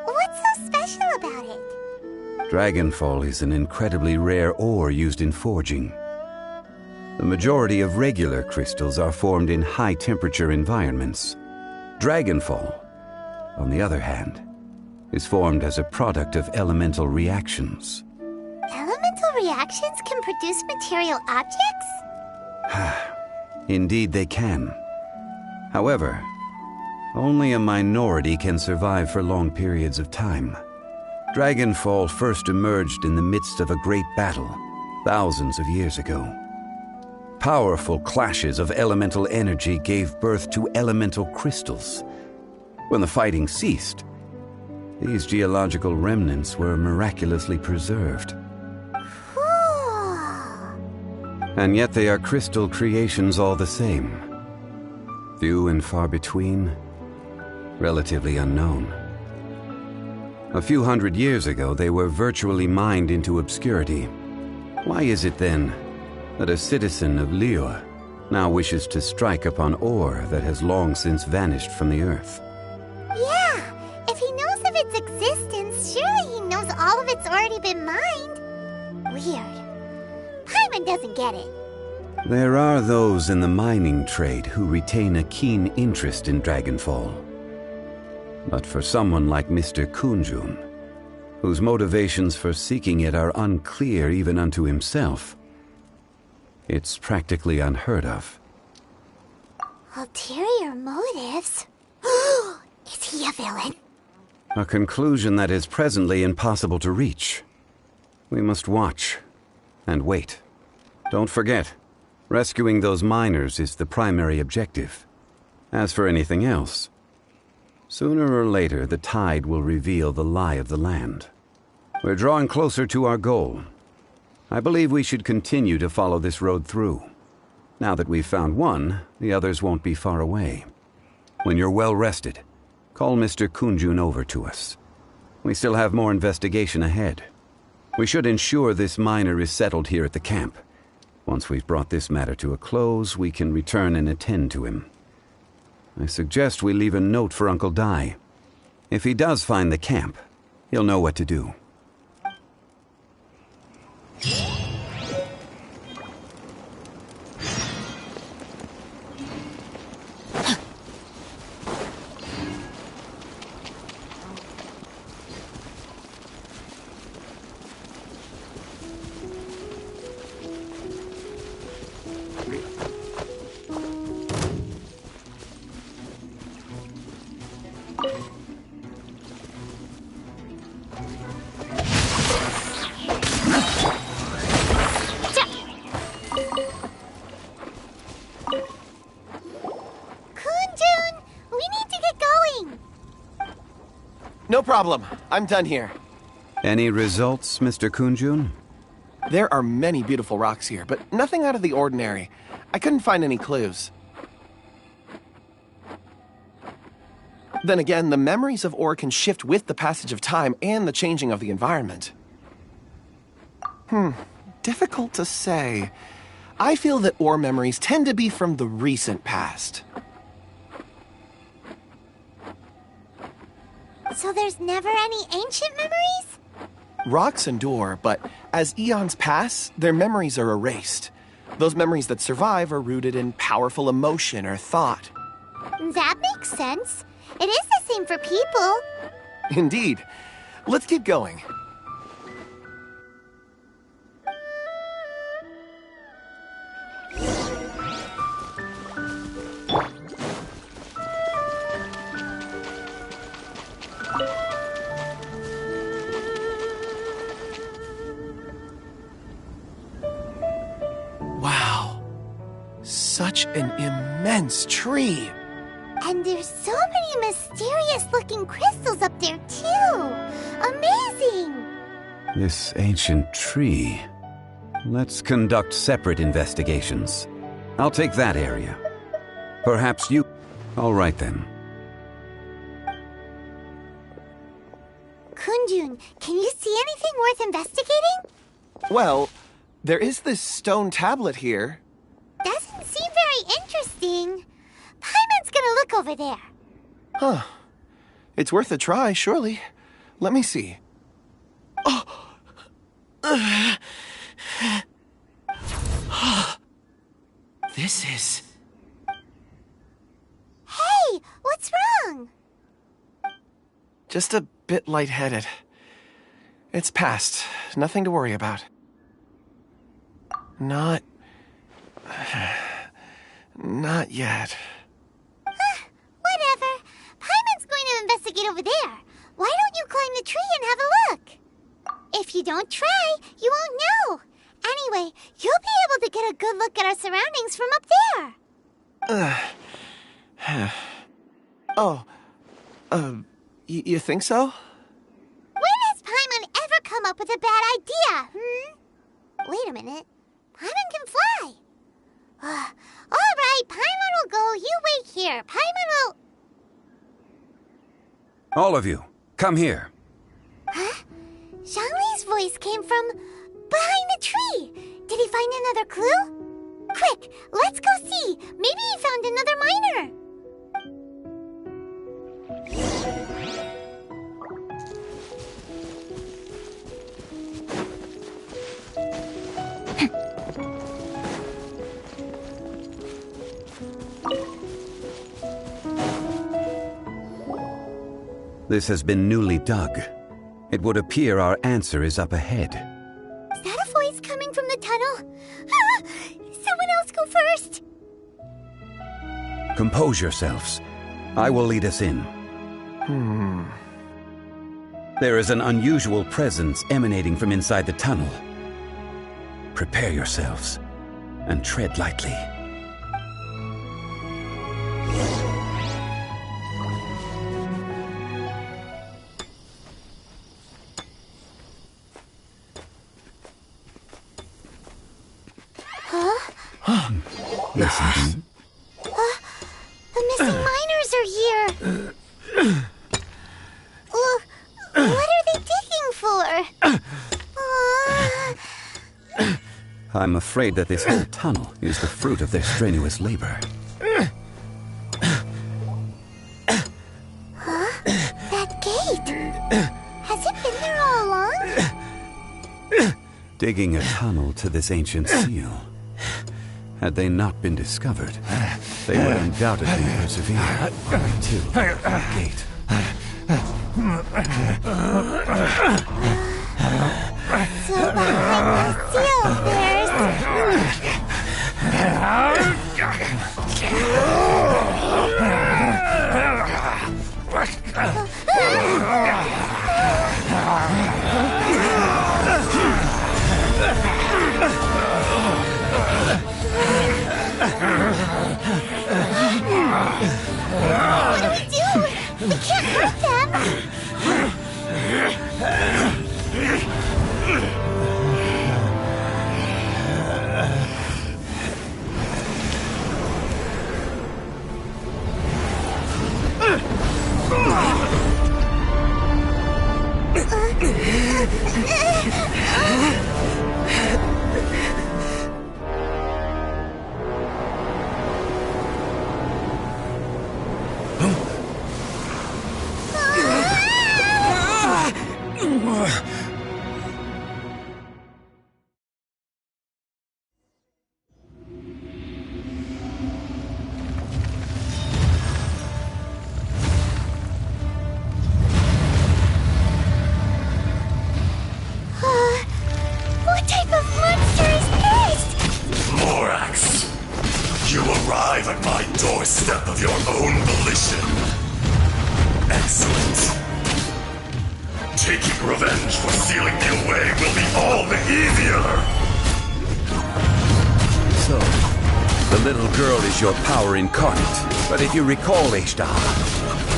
[SPEAKER 2] What's so special about it?
[SPEAKER 4] Dragonfall is an incredibly rare ore used in forging. The majority of regular crystals are formed in high-temperature environments. Dragonfall, on the other hand, is formed as a product of elemental reactions.
[SPEAKER 2] Elemental reactions can produce material objects?
[SPEAKER 4] Indeed they can. However, only a minority can survive for long periods of time. Dragonfall first emerged in the midst of a great battle, thousands of years ago. Powerful clashes of elemental energy gave birth to elemental crystals. When the fighting ceased, these geological remnants were miraculously preserved. And yet they are crystal creations all the same. Few and far between, relatively unknown. A few hundred years ago, they were virtually mined into obscurity. Why is it then that a citizen of Liyue now wishes to strike upon ore that has long since vanished from the earth?
[SPEAKER 2] Yeah, if he knows of its existence, surely he knows all of it's already been mined. Weird. Paimon doesn't get it.
[SPEAKER 4] There are those in the mining trade who retain a keen interest in Dragonfall. But for someone like Mr. Kunjun, whose motivations for seeking it are unclear even unto himself, it's practically unheard of.
[SPEAKER 2] Ulterior motives? Is he a villain?
[SPEAKER 4] A conclusion that is presently impossible to reach. We must watch and wait. Don't forget, rescuing those miners is the primary objective. As for anything else, sooner or later the tide will reveal the lie of the land. We're drawing closer to our goal. I believe we should continue to follow this road through. Now that we've found one, the others won't be far away. When you're well rested, call Mr. Kunjun over to us. We still have more investigation ahead. We should ensure this miner is settled here at the camp. Once we've brought this matter to a close, we can return and attend to him. I suggest we leave a note for Uncle Dai. If he does find the camp, he'll know what to do.
[SPEAKER 13] No problem. I'm done here.
[SPEAKER 4] Any results, Mr. Kunjun?
[SPEAKER 13] There are many beautiful rocks here, but nothing out of the ordinary. I couldn't find any clues. Then again, the memories of ore can shift with the passage of time and the changing of the environment. Difficult to say. I feel that ore memories tend to be from the recent past.
[SPEAKER 2] So there's never any ancient memories?
[SPEAKER 13] Rocks endure, but as eons pass, their memories are erased. Those memories that survive are rooted in powerful emotion or thought.
[SPEAKER 2] That makes sense. It is the same for people.
[SPEAKER 13] Indeed. Let's keep going. Wow. Such an immense tree.
[SPEAKER 2] And there's so many mysterious-looking crystals up there, too. Amazing!
[SPEAKER 4] This ancient tree. Let's conduct separate investigations. I'll take that area. Perhaps you... All right, then.
[SPEAKER 2] Kunjun, can you see anything worth investigating?
[SPEAKER 13] Well, there is this stone tablet here.
[SPEAKER 2] Doesn't seem very interesting. Paimon's gonna look over there.
[SPEAKER 13] Huh. It's worth a try, surely. Let me see. Oh! This is...
[SPEAKER 2] Hey, what's wrong?
[SPEAKER 13] just a bit lightheaded. It's past. Nothing to worry about. Not yet.
[SPEAKER 2] Whatever. Paimon's going to investigate over there. Why don't you climb the tree and have a look? If you don't try, you won't know. Anyway, you'll be able to get a good look at our surroundings from up
[SPEAKER 13] there. You think so?
[SPEAKER 2] When has Paimon ever come up with a bad idea, Wait a minute. Paimon can fly. All right, Paimon will go. You wait here. Paimon will...
[SPEAKER 4] All of you, come here.
[SPEAKER 2] Huh? Zhongli's voice came from behind the tree. Did he find another clue? Quick, let's go see. Maybe he found another miner.
[SPEAKER 4] This has been newly dug. It would appear our answer is up ahead.
[SPEAKER 2] Is that a voice coming from the tunnel? Someone else go first.
[SPEAKER 4] Compose yourselves. I will lead us in. There is an unusual presence emanating from inside the tunnel. Prepare yourselves and tread lightly. Listen.
[SPEAKER 2] The missing miners are here. What are they digging for?
[SPEAKER 4] I'm afraid that this whole tunnel is the fruit of their strenuous labor.
[SPEAKER 2] That gate. Has it been there all along?
[SPEAKER 4] Digging a tunnel to this ancient seal. Had they not been discovered, they would undoubtedly persevere to the gate.
[SPEAKER 2] So behind the seal there's... What do we do? We can't hurt them.
[SPEAKER 14] death of your own volition. Excellent. Taking revenge for sealing me away will be all the easier.
[SPEAKER 4] So, the little girl is your power incarnate. But if you recall, Ishtar,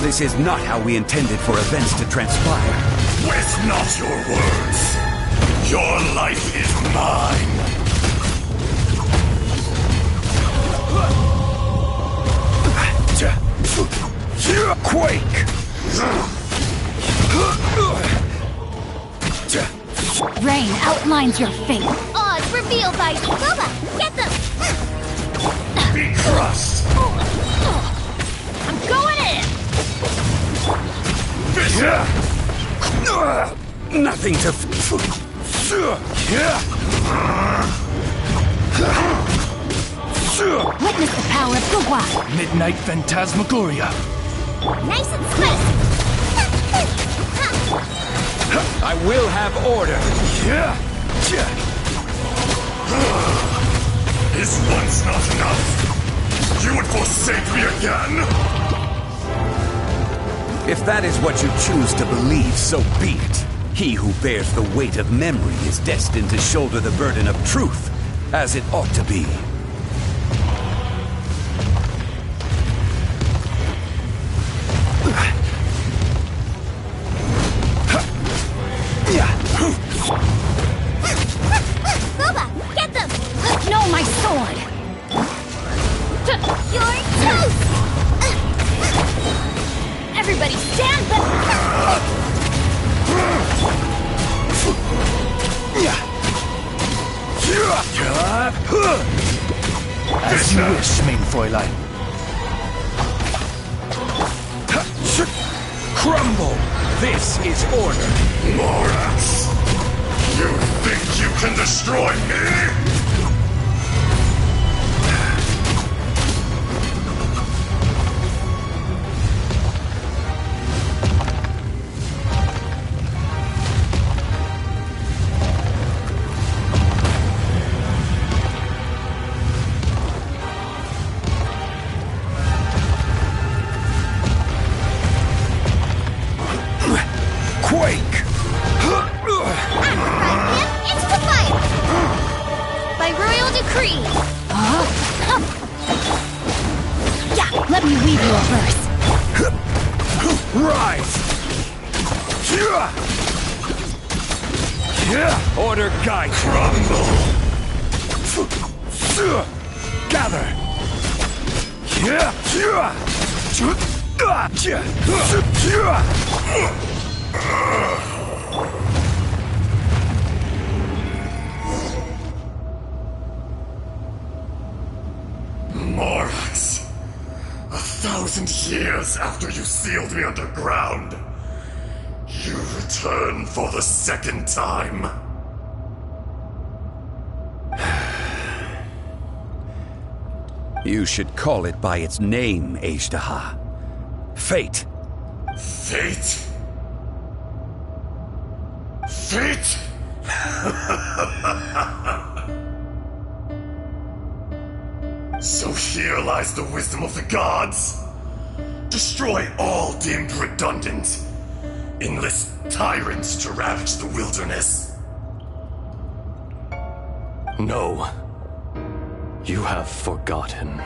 [SPEAKER 4] this is not how we intended for events to transpire.
[SPEAKER 14] Waste not your words. Your life is mine.
[SPEAKER 4] Quake!
[SPEAKER 9] Rain outlines your fate.
[SPEAKER 2] Odds revealed by Boba. Get them.
[SPEAKER 14] Be crushed.
[SPEAKER 9] I'm going in!
[SPEAKER 4] Nothing to...
[SPEAKER 9] Witness the power of Gugwa.
[SPEAKER 8] Midnight Phantasmagoria.
[SPEAKER 2] Nice and swift.
[SPEAKER 4] I will have order.
[SPEAKER 14] Is once not enough? You would forsake me again?
[SPEAKER 4] If that is what you choose to believe, so be it. He who bears the weight of memory is destined to shoulder the burden of truth, as it ought to be.
[SPEAKER 2] Boba, get them.
[SPEAKER 9] No, my sword.
[SPEAKER 2] You're toast.
[SPEAKER 9] Everybody stand back.
[SPEAKER 8] As you wish, mein Fräulein.
[SPEAKER 4] Crumble! This is order.
[SPEAKER 14] Morax! You think you can destroy me?
[SPEAKER 4] Quake!
[SPEAKER 2] Into the fire. By royal decree.
[SPEAKER 9] Yeah, let me weave you a verse.
[SPEAKER 4] Rise! Order guide.
[SPEAKER 14] Crumble!
[SPEAKER 4] Gather!
[SPEAKER 14] Morax, 1,000 years after you sealed me underground, you return for the second time.
[SPEAKER 4] You should call it by its name, Ishtar. Fate.
[SPEAKER 14] Fate? Fate? So here lies the wisdom of the gods. Destroy all deemed redundant. Enlist tyrants to ravage the wilderness.
[SPEAKER 15] No. You have forgotten.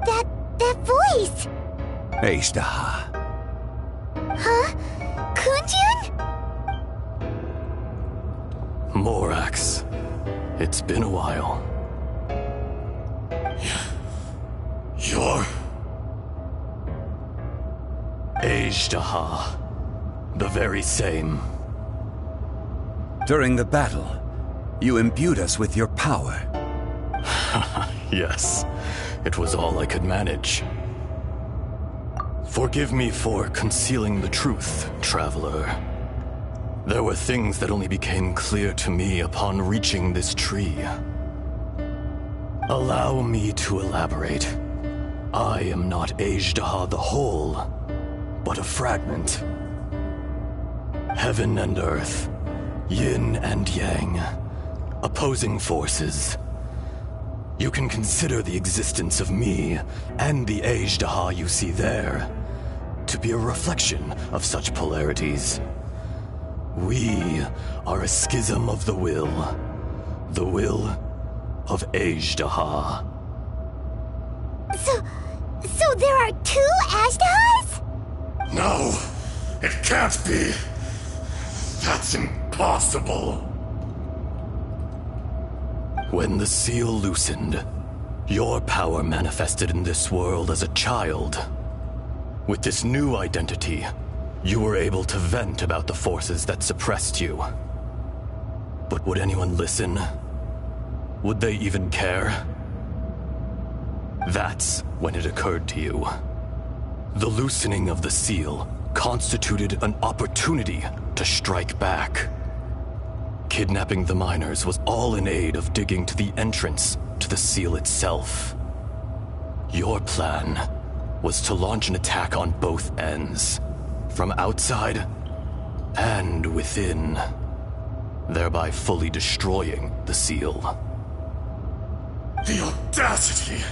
[SPEAKER 2] That voice.
[SPEAKER 4] Ishtar.
[SPEAKER 2] Huh? Kunjun?
[SPEAKER 15] Morax. It's been a while.
[SPEAKER 14] You're...
[SPEAKER 15] Ejdaha. The very same.
[SPEAKER 4] During the battle, you imbued us with your power.
[SPEAKER 15] Yes, it was all I could manage. Forgive me for concealing the truth, traveler. There were things that only became clear to me upon reaching this tree. Allow me to elaborate. I am not Ejdaha the whole, but a fragment. Heaven and earth, yin and yang, opposing forces. You can consider the existence of me and the Ajdaha you see there to be a reflection of such polarities. We are a schism of the will of Ajdaha.
[SPEAKER 2] So there are two Ajdahas?
[SPEAKER 14] No, it can't be. That's impossible.
[SPEAKER 15] When the seal loosened, your power manifested in this world as a child. With this new identity, you were able to vent about the forces that suppressed you. But would anyone listen? Would they even care? That's when it occurred to you. The loosening of the seal constituted an opportunity to strike back. Kidnapping the miners was all in aid of digging to the entrance to the seal itself. Your plan was to launch an attack on both ends, from outside and within, thereby fully destroying the seal.
[SPEAKER 14] The audacity!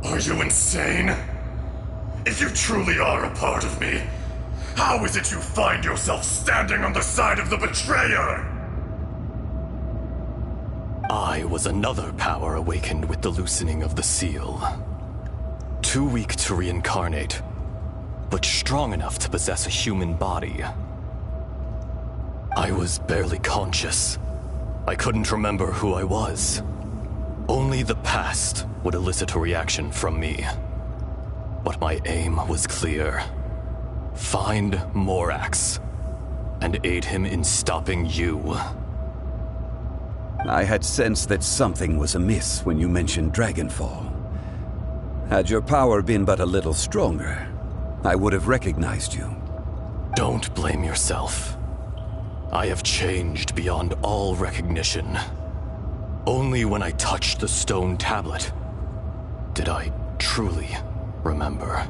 [SPEAKER 14] Are you insane? If you truly are a part of me, how is it you find yourself standing on the side of the betrayer?
[SPEAKER 15] I was another power awakened with the loosening of the seal. Too weak to reincarnate, but strong enough to possess a human body. I was barely conscious. I couldn't remember who I was. Only the past would elicit a reaction from me. But my aim was clear. Find Morax and aid him in stopping you.
[SPEAKER 4] I had sensed that something was amiss when you mentioned Dragonfall. Had your power been but a little stronger, I would have recognized you.
[SPEAKER 15] Don't blame yourself. I have changed beyond all recognition. Only when I touched the stone tablet did I truly remember.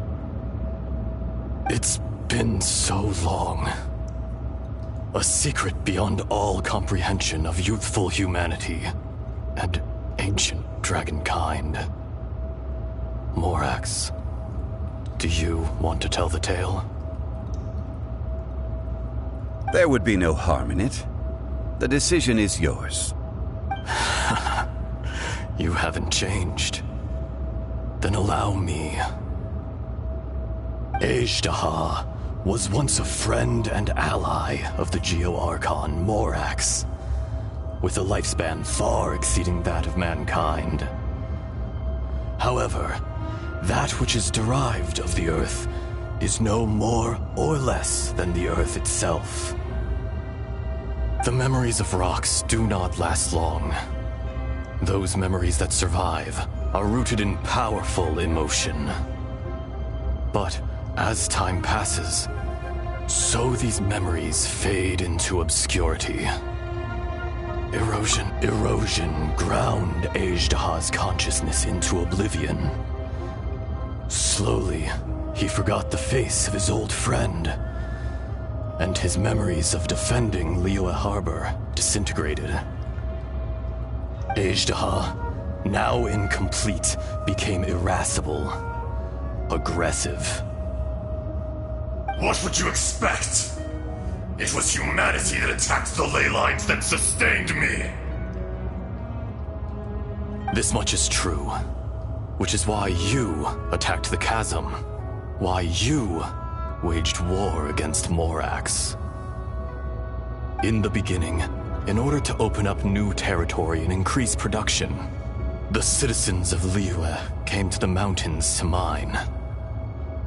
[SPEAKER 15] It's been so long. A secret beyond all comprehension of youthful humanity and ancient dragonkind. Morax, do you want to tell the tale?
[SPEAKER 4] There would be no harm in it. The decision is yours.
[SPEAKER 15] You haven't changed. Then allow me. Ajdaha was once a friend and ally of the Geo-Archon Morax, with a lifespan far exceeding that of mankind. However, that which is derived of the Earth is no more or less than the Earth itself. The memories of rocks do not last long. Those memories that survive are rooted in powerful emotion. But as time passes, so these memories fade into obscurity. Erosion ground Ajdaha's consciousness into oblivion. Slowly, he forgot the face of his old friend, and his memories of defending Liyue Harbor disintegrated. Ajdaha, now incomplete, became irascible, aggressive.
[SPEAKER 14] What would you expect? It was humanity that attacked the ley lines that sustained me.
[SPEAKER 15] This much is true, which is why you attacked the chasm, why you waged war against Morax. In the beginning, in order to open up new territory and increase production, the citizens of Liyue came to the mountains to mine.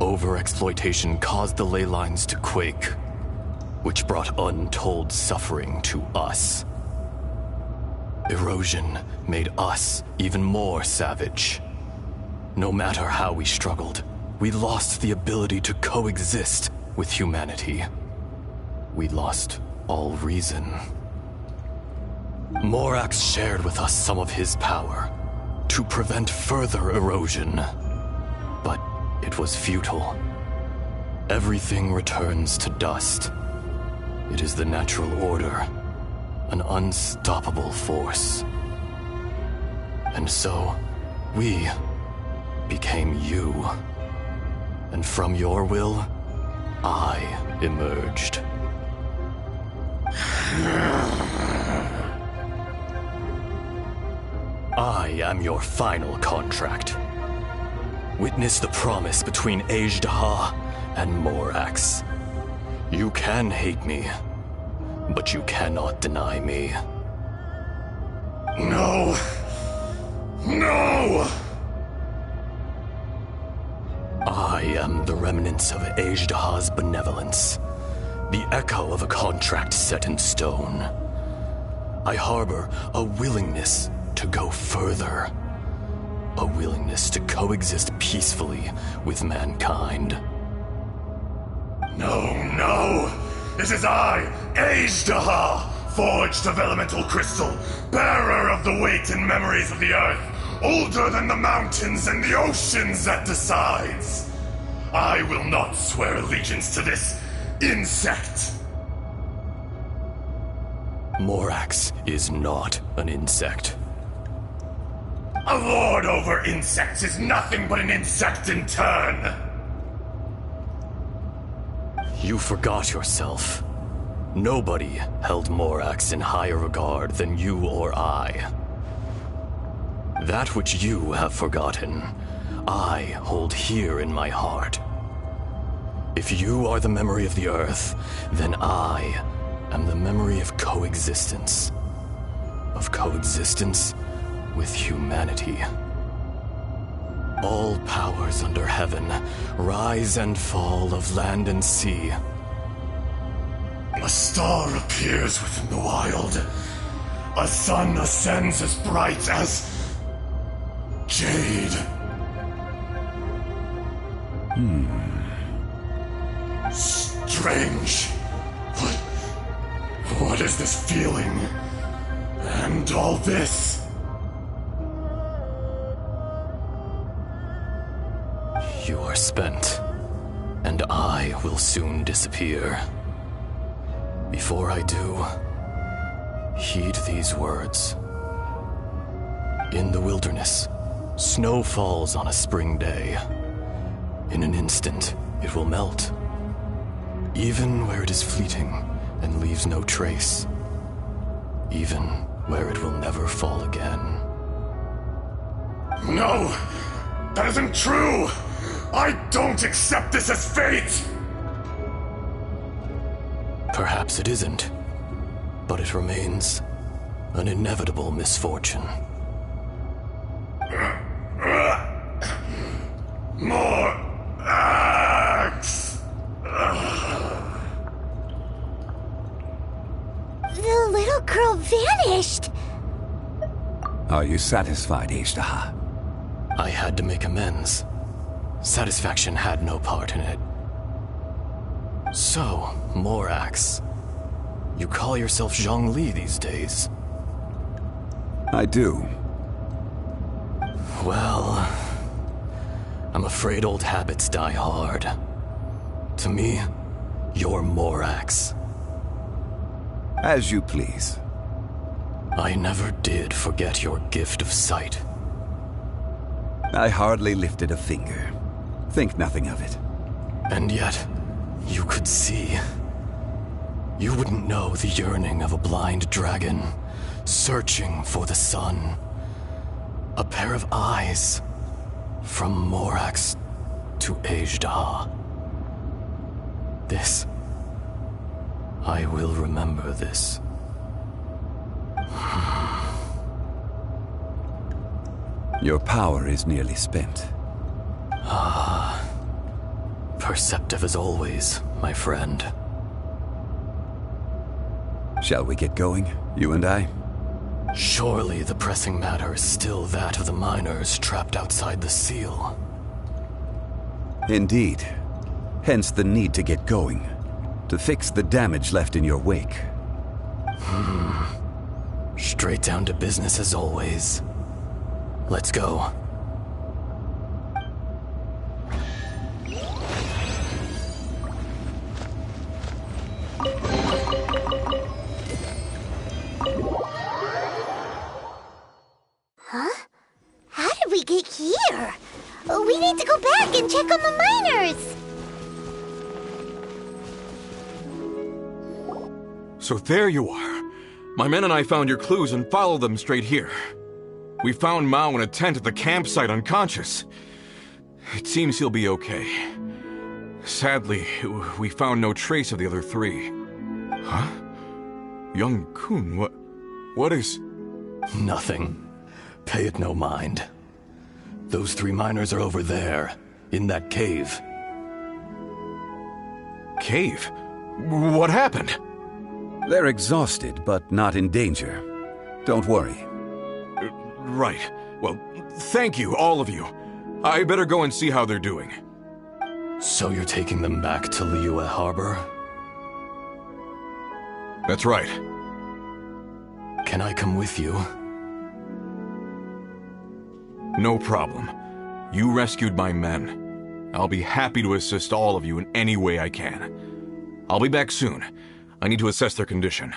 [SPEAKER 15] Overexploitation caused the ley lines to quake, which brought untold suffering to us. Erosion made us even more savage. No matter how we struggled, we lost the ability to coexist with humanity. We lost all reason. Morax shared with us some of his power to prevent further erosion, but it was futile. Everything returns to dust. It is the natural order, an unstoppable force. And so, we became you. And from your will, I emerged. I am your final contract. Witness the promise between Ajdaha and Morax. You can hate me, but you cannot deny me.
[SPEAKER 14] No! No!
[SPEAKER 15] I am the remnants of Ajdaha's benevolence, the echo of a contract set in stone. I harbor a willingness to go further, a willingness to coexist peacefully with mankind.
[SPEAKER 14] No, no! It is I, Ajdaha, forged of elemental crystal, bearer of the weight and memories of the earth, older than the mountains and the oceans that decides. I will not swear allegiance to this insect.
[SPEAKER 15] Morax is not an insect.
[SPEAKER 14] A lord over insects is nothing but an insect in turn.
[SPEAKER 15] You forgot yourself. Nobody held Morax in higher regard than you or I. That which you have forgotten, I hold here in my heart. If you are the memory of the Earth, then I am the memory of coexistence. Of coexistence with humanity. All powers under heaven, rise and fall of land and sea.
[SPEAKER 14] A star appears within the wild. A sun ascends as bright as jade. Strange. What is this feeling? And all this?
[SPEAKER 15] You are spent, and I will soon disappear. Before I do, heed these words. In the wilderness, snow falls on a spring day. In an instant, it will melt. Even where it is fleeting and leaves no trace. Even where it will never fall again.
[SPEAKER 14] No! That isn't true! I don't accept this as fate!
[SPEAKER 15] Perhaps it isn't, but it remains an inevitable misfortune.
[SPEAKER 14] More axe!
[SPEAKER 2] The little girl vanished!
[SPEAKER 4] Are you satisfied, Ajdaha?
[SPEAKER 15] I had to make amends. Satisfaction had no part in it. So, Morax, you call yourself Zhongli these days?
[SPEAKER 4] I do.
[SPEAKER 15] Well, I'm afraid old habits die hard. To me, you're Morax.
[SPEAKER 4] As you please.
[SPEAKER 15] I never did forget your gift of sight.
[SPEAKER 4] I hardly lifted a finger. Think nothing of it.
[SPEAKER 15] And yet, you could see. You wouldn't know the yearning of a blind dragon, searching for the sun. A pair of eyes, from Morax to Ajdaha. This, I will remember this.
[SPEAKER 4] Your power is nearly spent.
[SPEAKER 15] Perceptive as always, my friend.
[SPEAKER 4] Shall we get going, you and I?
[SPEAKER 15] Surely the pressing matter is still that of the miners trapped outside the seal.
[SPEAKER 4] Indeed. Hence the need to get going. To fix the damage left in your wake.
[SPEAKER 15] Straight down to business as always. Let's go.
[SPEAKER 2] Huh? go back and check on the miners!
[SPEAKER 1] So there you are. My men and I found your clues and followed them straight here. We found Mao in a tent at the campsite unconscious. It seems he'll be okay. Sadly, we found no trace of the other three. Huh? Young Kun, what is...
[SPEAKER 15] Nothing. Pay it no mind. Those 3 miners are over there, in that cave.
[SPEAKER 1] Cave? What happened?
[SPEAKER 4] They're exhausted, but not in danger. Don't worry.
[SPEAKER 1] Right. Well, thank you, all of you. I better go and see how they're doing.
[SPEAKER 15] So you're taking them back to Liyue Harbor?
[SPEAKER 1] That's right.
[SPEAKER 15] Can I come with you?
[SPEAKER 1] No problem. You rescued my men. I'll be happy to assist all of you in any way I can. I'll be back soon. I need to assess their condition.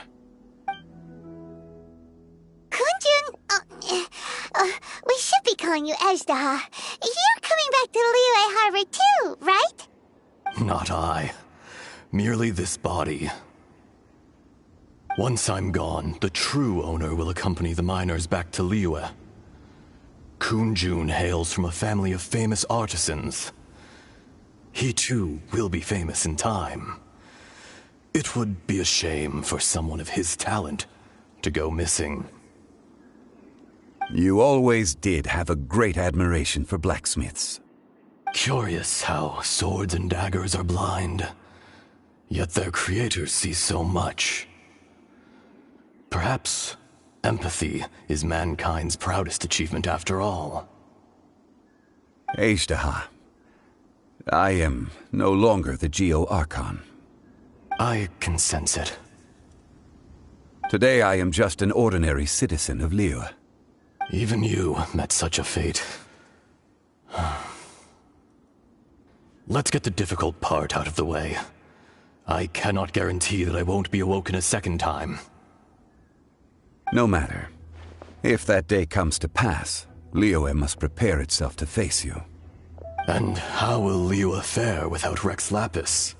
[SPEAKER 2] Kunjun, we should be calling you Ezda. You're coming back to Liyue Harbor too, right?
[SPEAKER 15] Not I. Merely this body. Once I'm gone, the true owner will accompany the miners back to Liyue. Kunjun hails from a family of famous artisans. He too will be famous in time. It would be a shame for someone of his talent to go missing.
[SPEAKER 4] You always did have a great admiration for blacksmiths.
[SPEAKER 15] Curious how swords and daggers are blind, yet their creators see so much. Perhaps empathy is mankind's proudest achievement after all.
[SPEAKER 4] Ezda, I am no longer the Geo-Archon.
[SPEAKER 15] I can sense it.
[SPEAKER 4] Today I am just an ordinary citizen of Liyue.
[SPEAKER 15] Even you met such a fate. Let's get the difficult part out of the way. I cannot guarantee that I won't be awoken a second time.
[SPEAKER 4] No matter. If that day comes to pass, Liyue must prepare itself to face you.
[SPEAKER 15] And how will Liyue fare without Rex Lapis?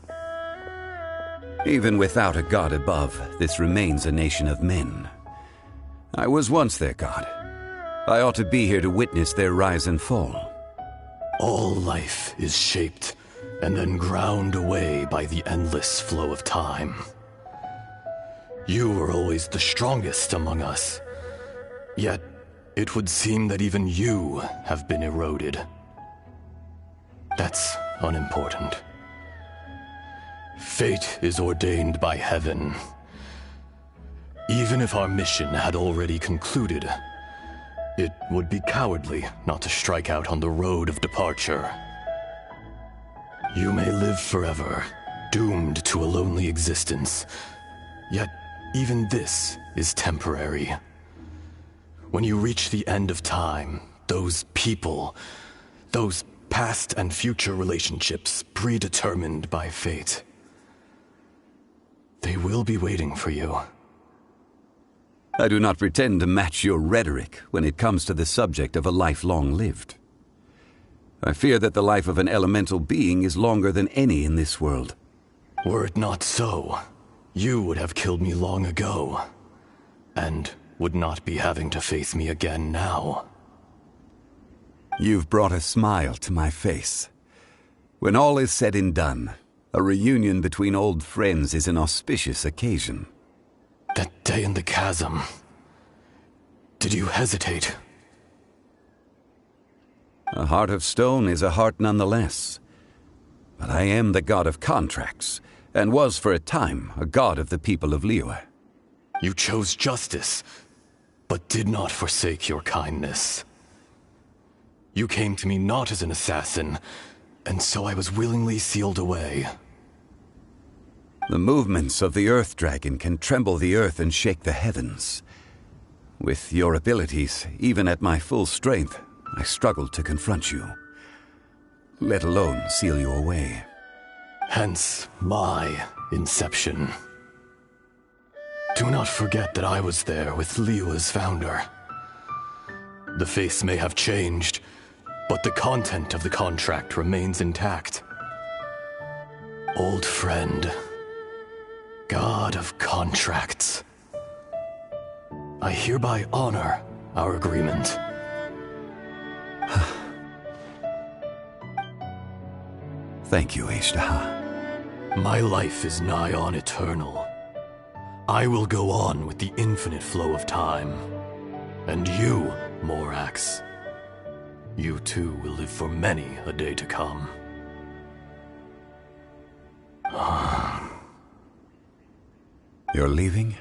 [SPEAKER 4] Even without a god above, this remains a nation of men. I was once their god. I ought to be here to witness their rise and fall.
[SPEAKER 15] All life is shaped and then ground away by the endless flow of time. You were always the strongest among us. Yet, it would seem that even you have been eroded. That's unimportant. Fate is ordained by heaven. Even if our mission had already concluded, it would be cowardly not to strike out on the road of departure. You may live forever, doomed to a lonely existence. Yet, even this is temporary. When you reach the end of time, those people, those past and future relationships predetermined by fate, they will be waiting for you.
[SPEAKER 4] I do not pretend to match your rhetoric when it comes to the subject of a life long lived. I fear that the life of an elemental being is longer than any in this world.
[SPEAKER 15] Were it not so, you would have killed me long ago, and would not be having to face me again now.
[SPEAKER 4] You've brought a smile to my face. When all is said and done, a reunion between old friends is an auspicious occasion.
[SPEAKER 15] That day in the chasm, did you hesitate?
[SPEAKER 4] A heart of stone is a heart nonetheless. But I am the god of contracts, and was for a time a god of the people of Liyue.
[SPEAKER 15] You chose justice, but did not forsake your kindness. You came to me not as an assassin, and so I was willingly sealed away.
[SPEAKER 4] The movements of the Earth Dragon can tremble the earth and shake the heavens. With your abilities, even at my full strength, I struggled to confront you, let alone seal you away.
[SPEAKER 15] Hence my inception. Do not forget that I was there with Liyue's founder. The face may have changed, but the content of the contract remains intact. Old friend, God of contracts, I hereby honor our agreement.
[SPEAKER 4] Thank you, Ishtaha.
[SPEAKER 15] My life is nigh on eternal. I will go on with the infinite flow of time. And you, Morax, you too will live for many a day to come.
[SPEAKER 4] You're leaving?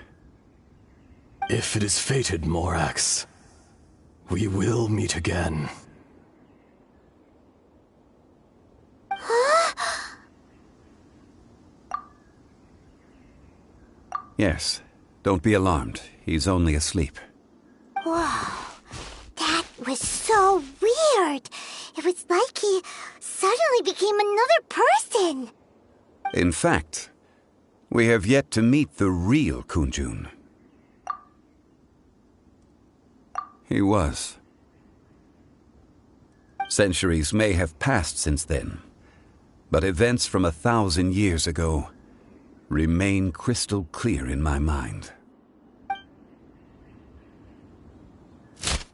[SPEAKER 15] If it is fated, Morax, we will meet again.
[SPEAKER 4] Yes. Don't be alarmed. He's only asleep.
[SPEAKER 2] Whoa. That was so weird. It was like he suddenly became another person.
[SPEAKER 4] In fact, we have yet to meet the real Kunjun. He was. Centuries may have passed since then, but events from 1,000 years ago remain crystal clear in my mind.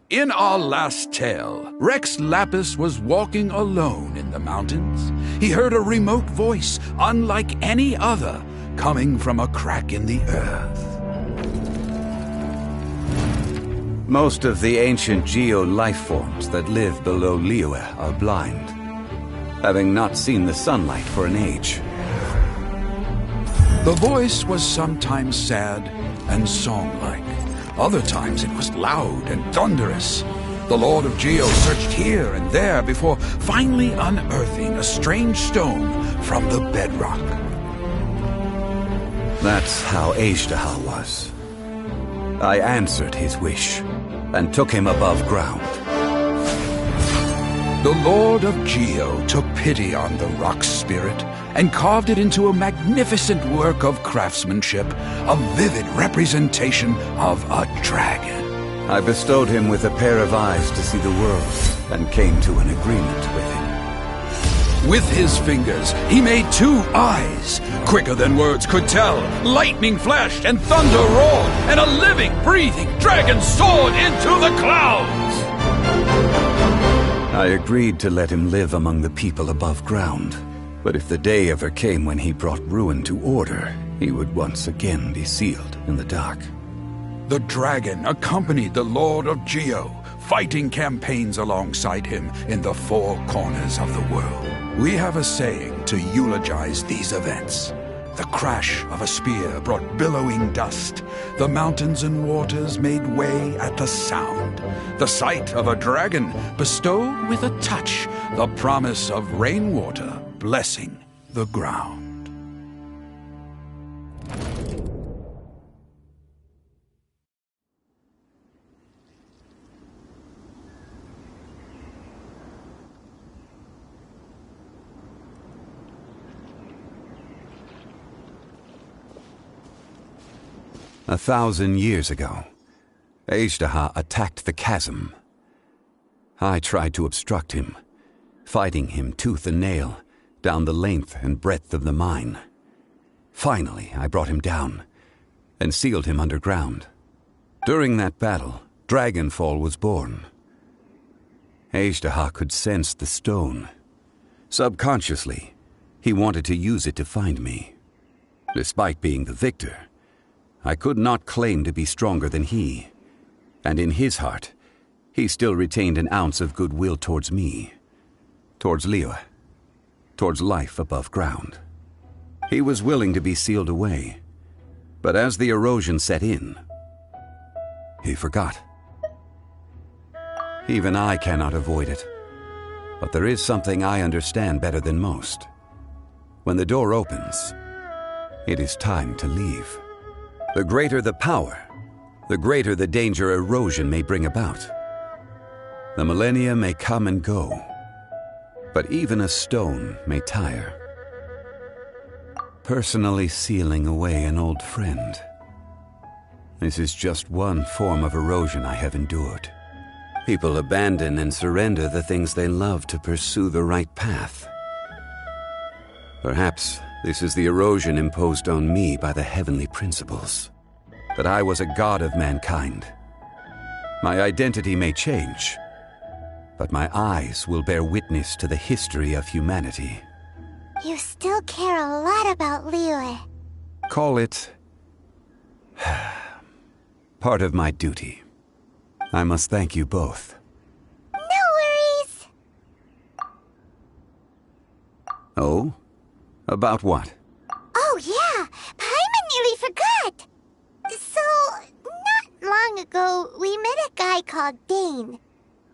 [SPEAKER 16] In our last tale, Rex Lapis was walking alone in the mountains. He heard a remote voice, unlike any other, coming from a crack in the earth.
[SPEAKER 4] Most of the ancient geo-life forms that live below Liyue are blind, having not seen the sunlight for an age.
[SPEAKER 16] The voice was sometimes sad and song-like. Other times it was loud and thunderous. The Lord of Geo searched here and there before finally unearthing a strange stone from the bedrock.
[SPEAKER 4] That's how Ishtaha was. I answered his wish and took him above ground.
[SPEAKER 16] The Lord of Geo took pity on the rock spirit and carved it into a magnificent work of craftsmanship, a vivid representation of a dragon.
[SPEAKER 4] I bestowed him with a pair of eyes to see the world and came to an agreement with him.
[SPEAKER 16] With his fingers, he made 2 eyes. Quicker than words could tell, lightning flashed and thunder roared, and a living, breathing dragon soared into the clouds.
[SPEAKER 4] I agreed to let him live among the people above ground. But if the day ever came when he brought ruin to order, he would once again be sealed in the dark.
[SPEAKER 16] The dragon accompanied the Lord of Geo, fighting campaigns alongside him in the 4 corners of the world. We have a saying to eulogize these events. The crash of a spear brought billowing dust. The mountains and waters made way at the sound. The sight of a dragon bestowed with a touch the promise of rainwater blessing the ground.
[SPEAKER 4] A 1,000 years ago, Ishtaha attacked the chasm. I tried to obstruct him, fighting him tooth and nail down the length and breadth of the mine. Finally, I brought him down and sealed him underground. During that battle, Dragonfall was born. Ishtaha could sense the stone. Subconsciously, he wanted to use it to find me. Despite being the victor, I could not claim to be stronger than he, and in his heart, he still retained an ounce of goodwill towards me, towards Liyue, towards life above ground. He was willing to be sealed away, but as the erosion set in, he forgot. Even I cannot avoid it, but there is something I understand better than most. When the door opens, it is time to leave. The greater the power, the greater the danger erosion may bring about. The millennia may come and go, but even a stone may tire. Personally sealing away an old friend. This is just one form of erosion I have endured. People abandon and surrender the things they love to pursue the right path. Perhaps this is the erosion imposed on me by the heavenly principles. That I was a god of mankind. My identity may change, but my eyes will bear witness to the history of humanity.
[SPEAKER 2] You still care a lot about Liyue.
[SPEAKER 4] Call it part of my duty. I must thank you both.
[SPEAKER 2] No worries.
[SPEAKER 4] Oh? About what?
[SPEAKER 2] Oh yeah, Paimon nearly forgot. So, not long ago, we met a guy called Dane.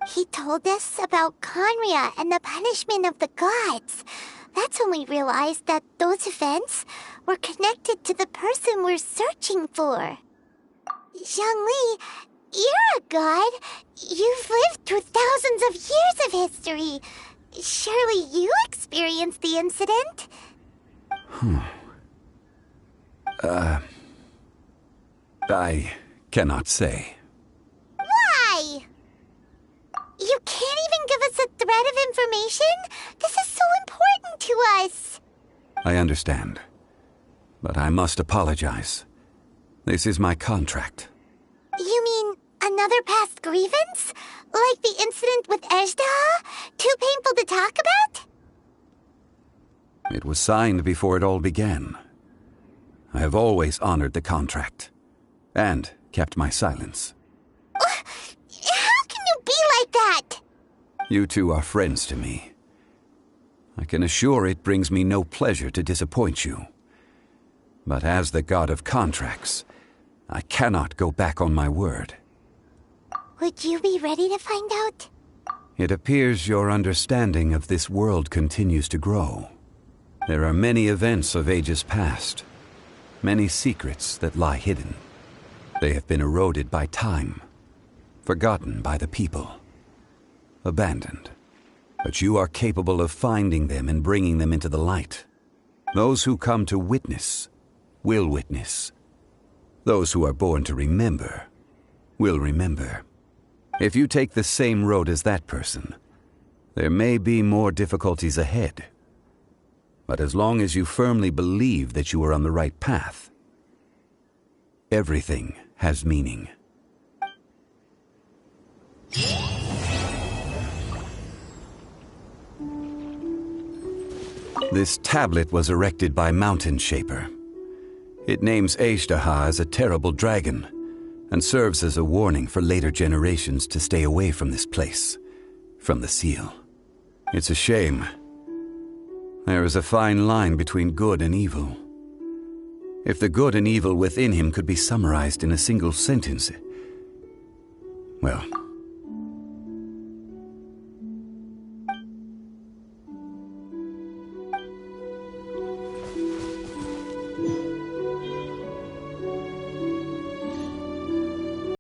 [SPEAKER 2] He told us about Conria and the punishment of the gods. That's when we realized that those events were connected to the person we're searching for. Zhongli, you're a god. You've lived through thousands of years of history. Surely you experienced the incident?
[SPEAKER 4] I cannot say.
[SPEAKER 2] Why? You can't even give us a thread of information? This is so important to us.
[SPEAKER 4] I understand. But I must apologize. This is my contract.
[SPEAKER 2] You mean another past grievance? Like the incident with Ejda? Too painful to talk about?
[SPEAKER 4] It was signed before it all began. I have always honored the contract. And kept my silence.
[SPEAKER 2] How can you be like that?
[SPEAKER 4] You two are friends to me. I can assure it brings me no pleasure to disappoint you. But as the god of contracts, I cannot go back on my word.
[SPEAKER 2] Would you be ready to find out?
[SPEAKER 4] It appears your understanding of this world continues to grow. There are many events of ages past, many secrets that lie hidden. They have been eroded by time, forgotten by the people, abandoned. But you are capable of finding them and bringing them into the light. Those who come to witness will witness. Those who are born to remember will remember. If you take the same road as that person, there may be more difficulties ahead. But as long as you firmly believe that you are on the right path, everything has meaning. This tablet was erected by Mountain Shaper. It names Ejdaha as a terrible dragon, and serves as a warning for later generations to stay away from this place, from the seal. It's a shame. There is a fine line between good and evil. If the good and evil within him could be summarized in a single sentence, well,